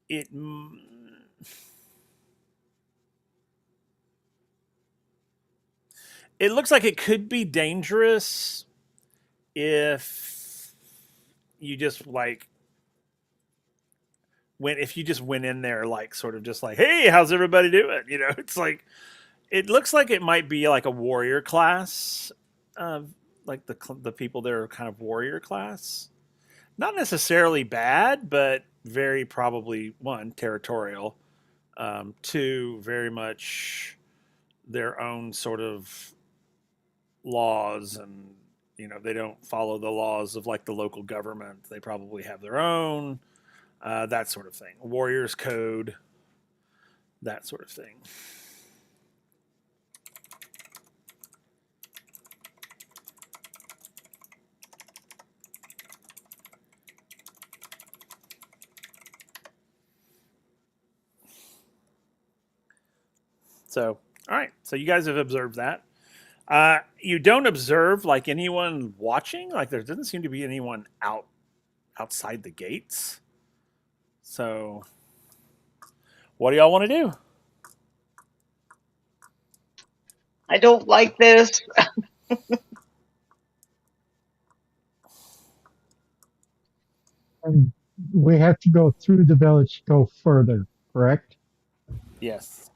it. It looks like it could be dangerous if you just like went if you just went in there like sort of just like, hey, how's everybody doing? You know, it's like it looks like it might be like a warrior class, uh, like the people there are kind of warrior class. Not necessarily bad, but very probably one territorial, two very much their own sort of laws, and they don't follow the laws of like the local government. They probably have their own, that sort of thing. Warriors code, that sort of thing. So, all right. So you guys have observed that. You don't observe like anyone watching. Like there doesn't seem to be anyone outside the gates. So, what do y'all want to do?
I don't like this.
And we have to go through the village to go further, correct?
Yes.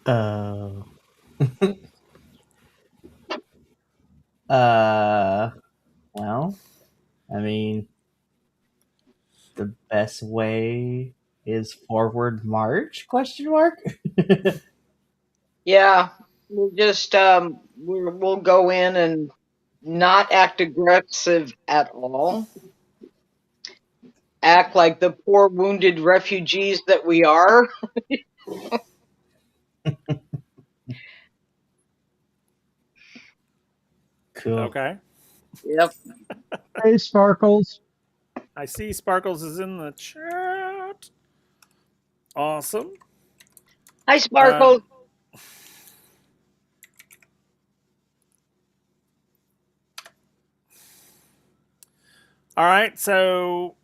Oh. uh, well, I mean, the best way is forward march? Question mark.
Yeah, we'll go in and not act aggressive at all. Act like the poor wounded refugees that we are.
Cool.
Okay.
Yep.
Hey, Sparkles.
I see Sparkles is in the chat. Awesome.
Hi,
Um,
Sparkles.
all right. So,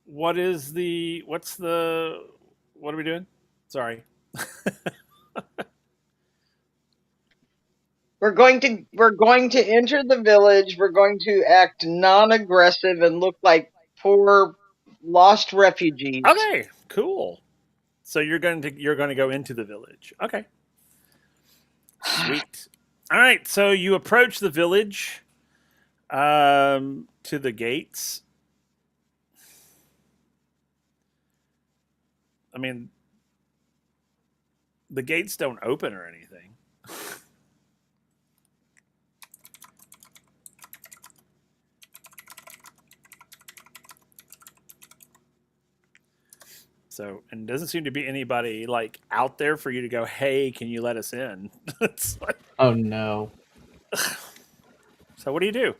what are we doing? Sorry.
We're going to enter the village. We're going to act non-aggressive and look like poor lost refugees.
Okay, cool. So you're going to go into the village. Okay, sweet. All right, so you approach the village to the gates. I mean, the gates don't open or anything. So, and doesn't seem to be anybody like out there for you to go, "Hey, can you let us in?" It's like,
Oh no.
so what do you do?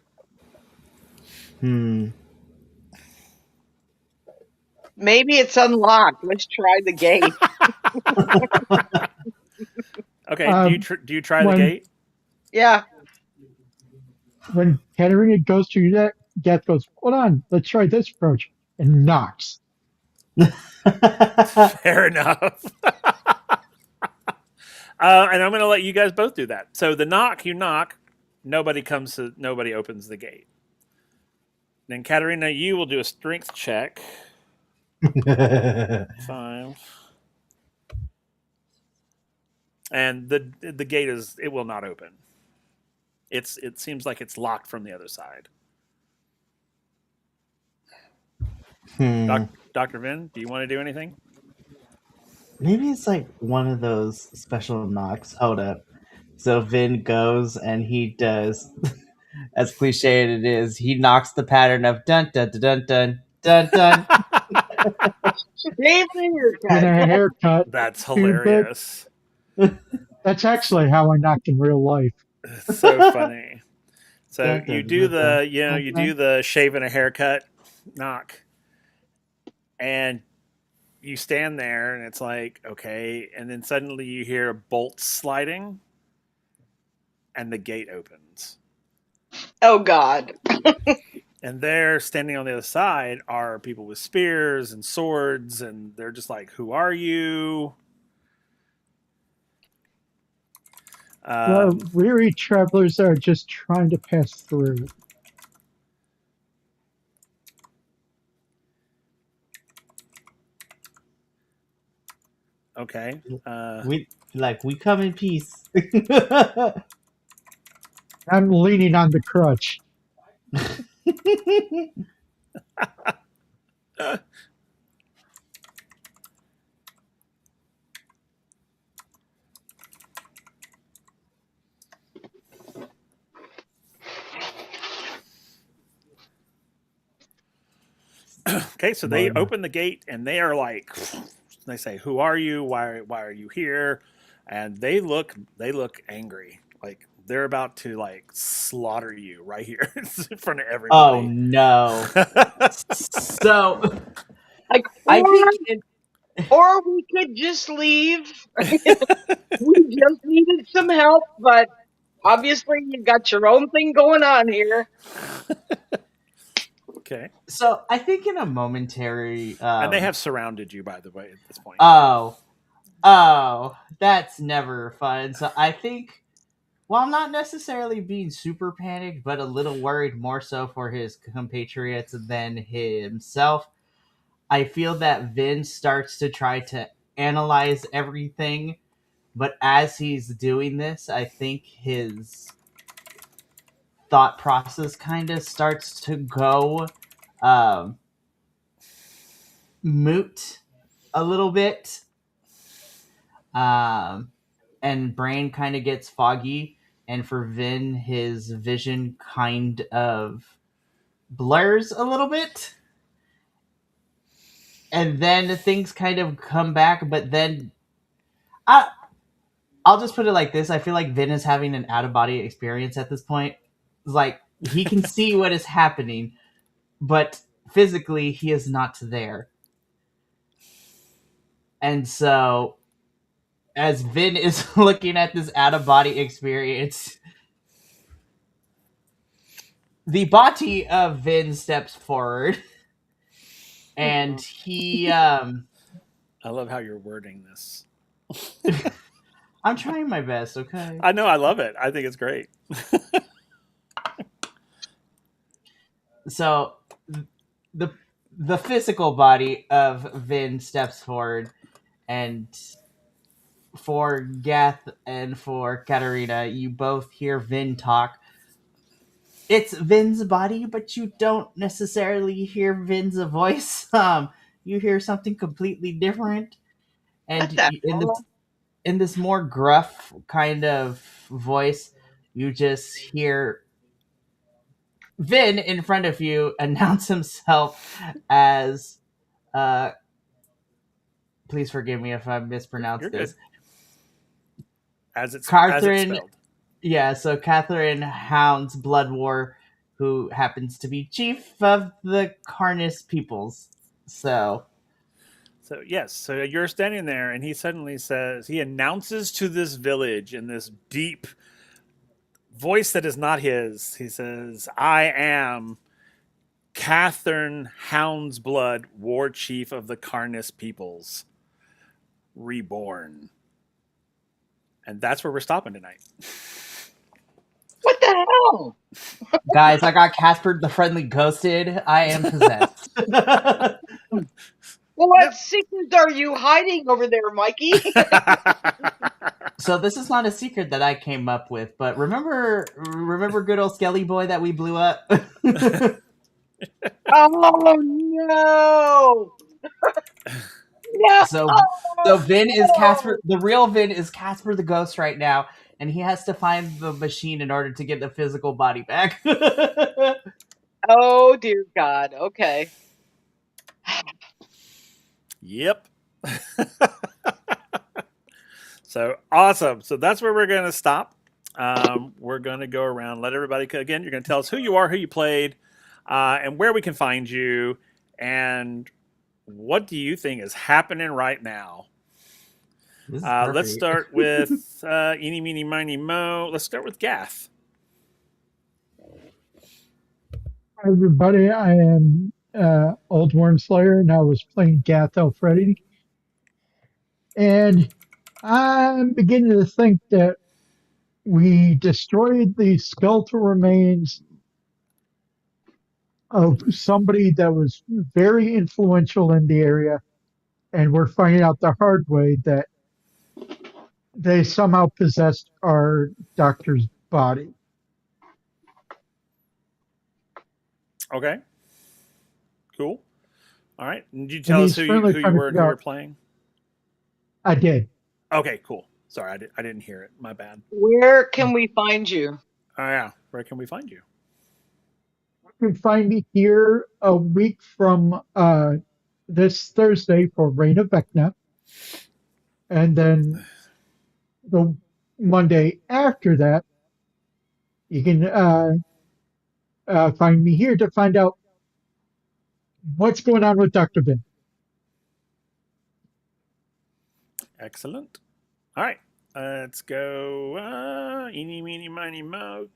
Hmm.
Maybe it's unlocked. Let's try the gate.
Okay,
Um,
do you try the
when
gate?
Yeah.
when Katerina goes to that, Geth goes, hold on, let's try this approach, and knocks.
Fair enough. And I'm going to let you guys both do that. So the knock, you knock, nobody opens the gate. Then Katerina, you will do a strength check. 5. And the gate it will not open. It seems like it's locked from the other side.
Hmm.
Dr. Vin, do you want to do anything?
Maybe it's like one of those special knocks. Hold up. So Vin goes and he does, as cliche as it is, he knocks the pattern of dun dun dun dun dun dun.
Shave the
And
haircut.
a haircut,
That's
stupid.
hilarious.
That's actually how I knocked in real life.
It's so funny. So
Dun,
you
dun,
do
dun, dun,
you
dun,
do the shave and a haircut knock, and you stand there, and it's like okay, and then suddenly you hear a bolt sliding, and the gate opens,
Oh God.
and there, standing on the other side, are people with spears and swords, and they're just like, "Who are you?"
We're
Um,
weary travelers that are just trying to pass through.
okay.
we come in peace.
I'm leaning on the crutch.
Okay, so they
Lord.
open the gate and they are like, they say, "Who are you? Why are you here?" And they look angry, like they're about to like slaughter you right here in front of
Oh
everybody.
no. So
Like,
I think
or we could just leave. We just needed some help, but obviously you've got your own thing going on here.
Okay,
I think in a momentary
and they have surrounded you, by the way, at this point.
oh oh that's never fun. So I think while not necessarily being super panicked, but a little worried more so for his compatriots than himself, I feel that Vin starts to try to analyze everything, but as he's doing this, I think his thought process kind of starts to go um, moot a little bit, um, and brain kind of gets foggy. And for Vin, his vision kind of blurs a little bit, and then things kind of come back. But then I, I'll just put it like this: I feel like Vin is having an out of body experience at this point. It's like he can see what is happening, but physically he is not there. And so, as Vin is looking at this out of body experience, the body of Vin steps forward, and he
I love how you're wording this.
I'm trying my best. Okay.
I know, I love it. I think it's great.
So the the physical body of Vin steps forward, and for Gath and for Katarina, you both hear Vin talk. It's Vin's body, but you don't necessarily hear Vin's voice. You hear something completely different,
What
and
the
in
hell?
this more gruff kind of voice, you just hear Vin in front of you announce himself as uh please forgive me if I mispronounce
You're good.
this.
As it's
Catherine,
spelled.
yeah, so Catherine Hound's Blood War, who happens to be chief of the Carnus peoples. So
So yes, so you're standing there, and he suddenly says, he announces to this village in this deep voice that is not his. He says, "I am Catherine Houndsblood, War Chief of the Carnus Peoples, reborn." And that's where we're stopping tonight.
What the hell?
guys, I got Casper the Friendly ghosted. I am possessed.
Well, what
Yep.
secrets are you hiding over there, Mikey?
So this is not a secret that I came up with, but remember good old Skelly Boy that we blew up?
Oh no!
so
No!
Vin is Casper, the real Vin is Casper the Ghost right now, and he has to find the machine in order to get the physical body back.
Oh dear God. Okay.
Yep. So awesome. So that's where we're going to stop. We're going to go around, let everybody, again, you're going to tell us who you are, who you played, and where we can find you, and what do you think is happening right now?
This is
Let's
perfect.
start with Eeny, Meeny, Miny, Mo. Let's start with Gath.
Hi, everybody. I am Old Worm Slayer, and I was playing Gath Alfredi. And I'm beginning to think that we destroyed the skeletal remains of somebody that was very influential in the area, and we're finding out the hard way that they somehow possessed our doctor's body.
Okay, cool. All right. Did you
And
tell us
he's
who you
currently
who you
trying to
were and who
figure
you
out.
were playing?
I did.
Okay, cool. Sorry, I didn't hear it. My bad.
Where can we find you?
Oh yeah, where can we find you?
You can find me here a week from this Thursday for Reign of Vecna, and then the Monday after that, you can find me here to find out what's going on with Dr. Ben.
Excellent. All right, let's go. Eeny, meeny, miny, mo.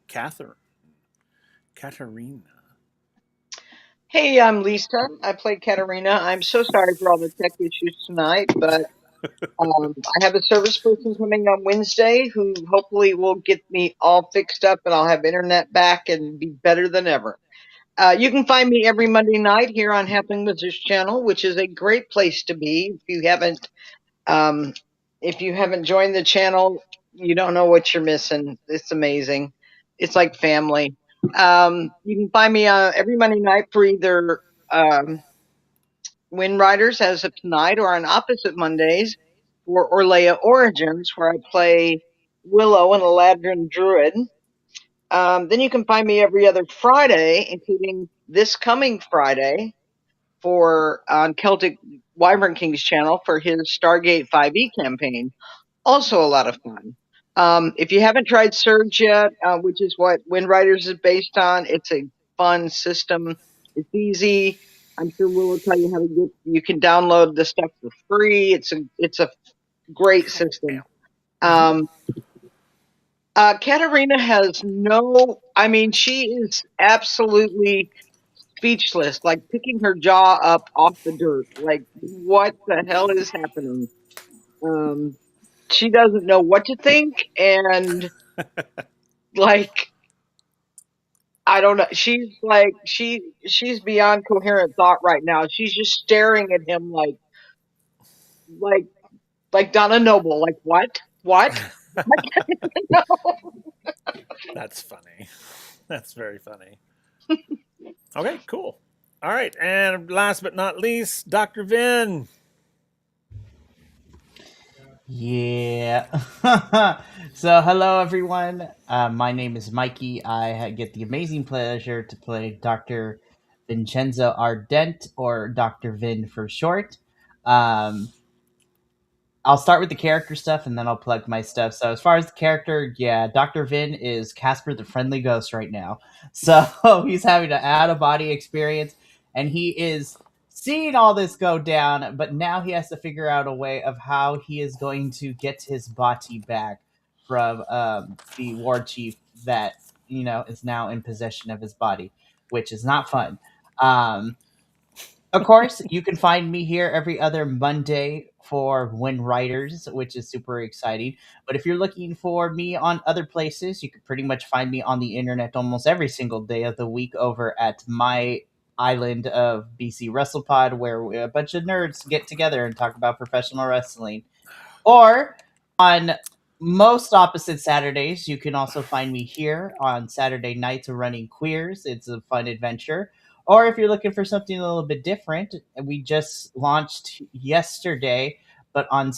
Katarina.
Hey, I'm Lisa. I play Katarina. I'm so sorry for all the tech issues tonight, but I have a service person coming on Wednesday who hopefully will get me all fixed up and I'll have internet back and be better than ever. You can find me every Monday night here on Halfling Wizards channel, which is a great place to be. Um, if you haven't joined the channel, you don't know what you're missing. It's amazing. It's like family. You can find me every Monday night for either um, WindRiders as of tonight, or on opposite Mondays for Orlea Origins, where I play Willow, an Eladrin Druid. Then you can find me every other Friday, including this coming Friday, for on Celtic Wyvern King's channel for his Stargate 5e campaign. Also a lot of fun. If you haven't tried Surge yet, which is what WindRiders is based on, it's a fun system. It's easy. I'm sure Will tell you how to get. You can download the stuff for free. It's a great system.
Mm-hmm.
Um, Katarina has no. I mean, she is absolutely speechless, like picking her jaw up off the dirt. Like, what the hell is happening? Um, she doesn't know what to think, and like I don't know. She's like she's beyond coherent thought right now. She's just staring at him like like Donna Noble. Like what? What?
That's funny. That's very funny. Okay, cool. All right, and last but not least, Dr. Vin.
Yeah. So, hello everyone. My name is Mikey. Get the amazing pleasure to play Dr. Vincenzo Ardent, or Dr. Vin for short. Um, I'll start with the character stuff and then I'll plug my stuff. So, as far as the character, yeah, Dr. Vin is Casper the Friendly Ghost right now. So, he's having an out of body experience and he is seeing all this go down, but now he has to figure out a way of how he is going to get his body back from the war chief that, is now in possession of his body, which is not fun. Um, of course, you can find me here every other Monday for WindRiders, which is super exciting. But if you're looking for me on other places, you can pretty much find me on the internet almost every single day of the week over at my island of BC WrestlePod, where a bunch of nerds get together and talk about professional wrestling. Or on most opposite Saturdays, you can also find me here on Saturday nights running Queers. It's a fun adventure. Or if you're looking for something a little bit different, we just launched yesterday, but on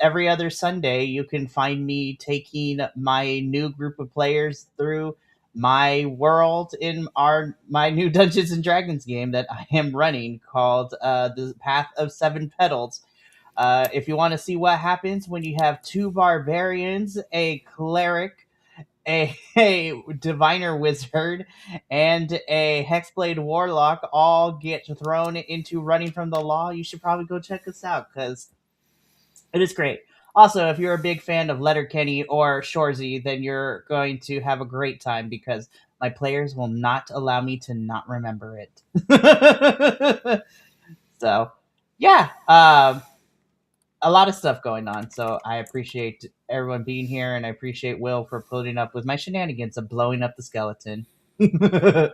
every other Sunday, you can find me taking my new group of players through my world in my new Dungeons and Dragons game that I am running called the Path of Seven Petals. If you want to see what happens when you have two barbarians, a cleric, a diviner wizard, and a hexblade warlock all get thrown into running from the law, you should probably go check us out because it is great. Also, if you're a big fan of Letterkenny or Shorzy, then you're going to have a great time because my players will not allow me to not remember it. So, yeah. A lot of stuff going on. So I appreciate everyone being here, and I appreciate Will for putting up with my shenanigans of blowing up the skeleton. You're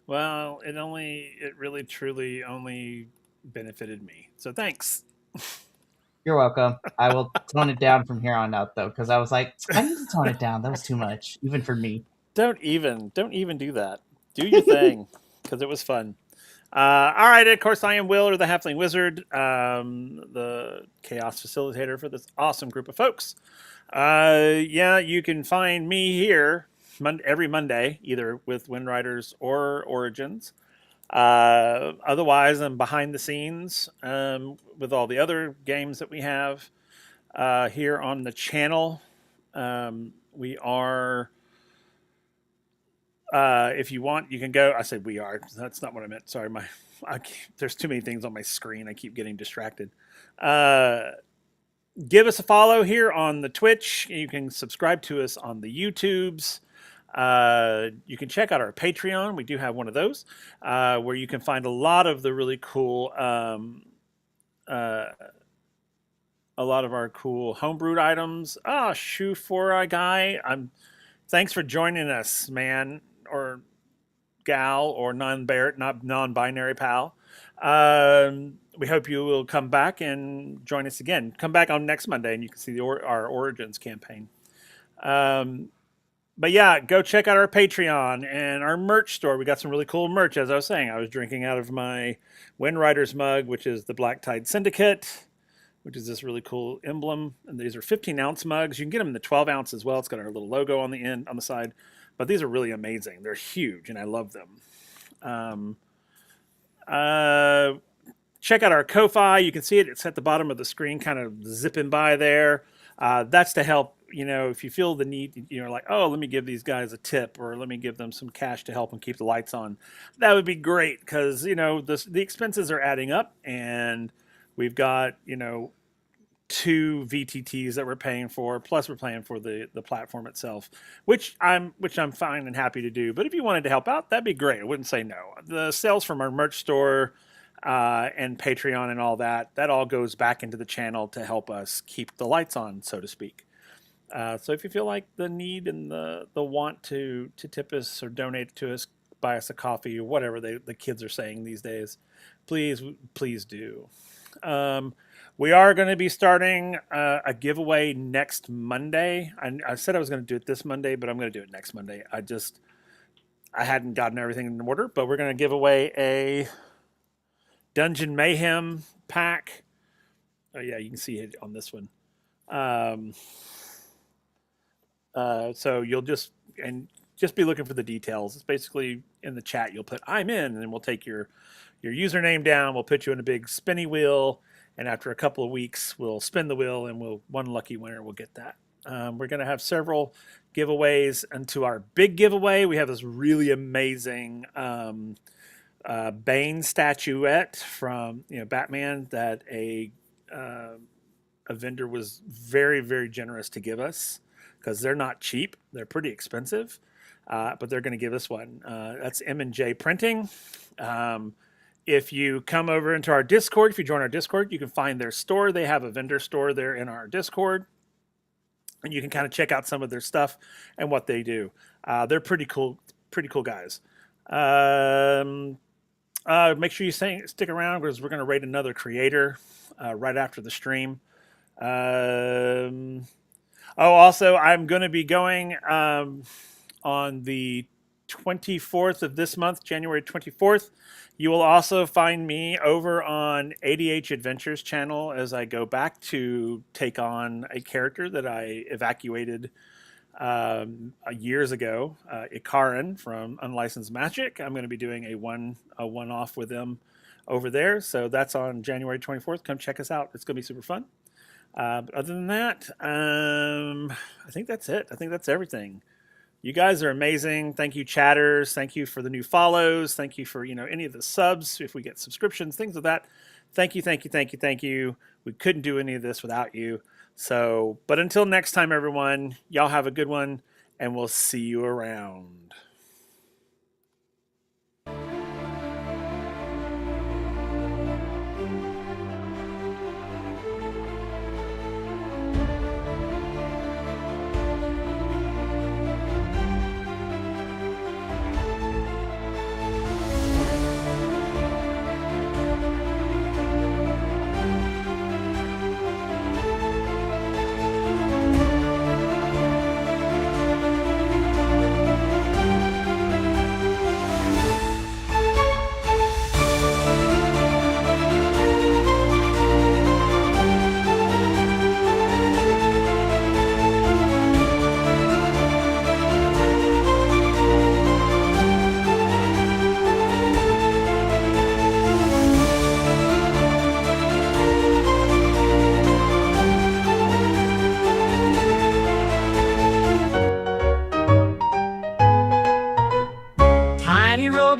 Well, it really, truly only benefited me. So thanks.
welcome. I will tone it down from here on out, though, because I was like, I need to tone it down. That was too much, even for me.
Don't even do that. Do your thing, because it was fun. All right, of course, I am Will, or the Halfling Wizard, the Chaos Facilitator for this awesome group of folks. Yeah, you can find me here every Monday, either with WindRiders or Origins. Otherwise, I'm behind the scenes with all the other games that we have here on the channel. We are if you want, you can go. I said we are. That's not what I meant. Sorry, there's too many things on my screen. I keep getting distracted. Uh, Give us a follow here on the Twitch. You can subscribe to us on the YouTubes. You can check out our Patreon. We do have one of those where you can find a lot of the really cool, uh, a lot of our cool homebrewed items. Ah, shoe for a guy. Thanks for joining us, man, or gal, or non-binary pal. We hope you will come back and join us again. Come back on next Monday, and you can see our Origins campaign. But yeah, go check out our Patreon and our merch store. We got some really cool merch. As I was saying, I was drinking out of my WindRiders mug, which is the Black Tide Syndicate, which is this really cool emblem. And these are 15-ounce mugs. You can get them in the 12-ounce as well. It's got our little logo on the end, on the side. But these are really amazing. They're huge, and I love them. Check out our Ko-Fi. You can see it. It's at the bottom of the screen, kind of zipping by there. That's to help, if you feel the need, like, oh, let me give these guys a tip, or let me give them some cash to help them keep the lights on. That would be great because, the expenses are adding up, and we've got, two VTTs that we're paying for, plus we're paying for the platform itself, which I'm fine and happy to do. But if you wanted to help out, that'd be great. I wouldn't say no. The sales from our merch store and Patreon and all that. That all goes back into the channel to help us keep the lights on, so to speak. So if you feel like the need and the want to tip us or donate to us, buy us a coffee or whatever the kids are saying these days, please do. We are going to be starting a giveaway next Monday. I said I was going to do it this Monday, but I'm going to do it next Monday. I hadn't gotten everything in order, but we're going to give away a Dungeon Mayhem pack. Oh yeah, you can see it on this one. So you'll just be looking for the details. It's basically in the chat. You'll put "I'm in," and then we'll take your username down. We'll put you in a big spinny wheel, and after a couple of weeks, we'll spin the wheel, and one lucky winner will get that. We're going to have several giveaways, and to our big giveaway, we have this really amazing Bane statuette from Batman that a vendor was very, very generous to give us, because they're not cheap. They're pretty expensive, but they're going to give us one. That's M&J Printing. If you come over into our Discord, if you join our Discord, you can find their store. They have a vendor store there in our Discord, and you can kind of check out some of their stuff and what they do. They're pretty cool guys. Make sure you stick around, because we're going to rate another creator right after the stream. Also, I'm going to be going on the 24th of this month, January 24th. You will also find me over on ADH Adventures channel as I go back to take on a character that I evacuated years ago, Ikarin from Unlicensed Magic. I'm going to be doing a one-off with them over there. So that's on January 24th. Come check us out. It's going to be super fun. Other than that, I think that's it. I think that's everything. You guys are amazing. Thank you, chatters. Thank you for the new follows. Thank you for any of the subs. If we get subscriptions, things like that. Thank you. We couldn't do any of this without you. So, but until next time, everyone, y'all have a good one, and we'll see you around.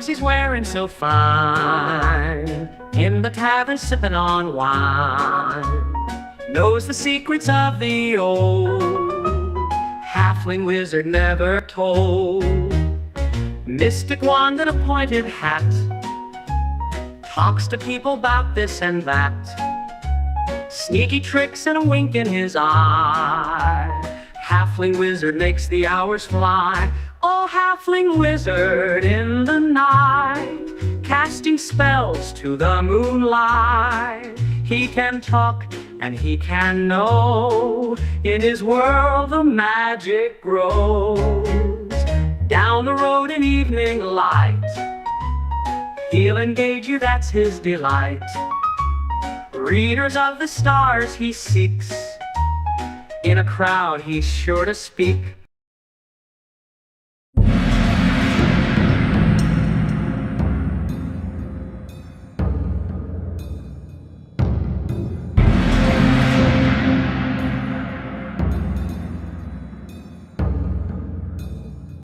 He's wearing so fine, in the tavern sipping on wine, knows the secrets of the old halfling wizard never told. Mystic wand and a pointed hat, talks to people about this and that, sneaky tricks and a wink in his eye, halfling wizard makes the hours fly. Oh, halfling wizard in the night, casting spells to the moonlight. He can talk and he can know, in his world the magic grows. Down the road in evening light, he'll engage you, that's his delight. Readers of the stars he seeks, in a crowd he's sure to speak.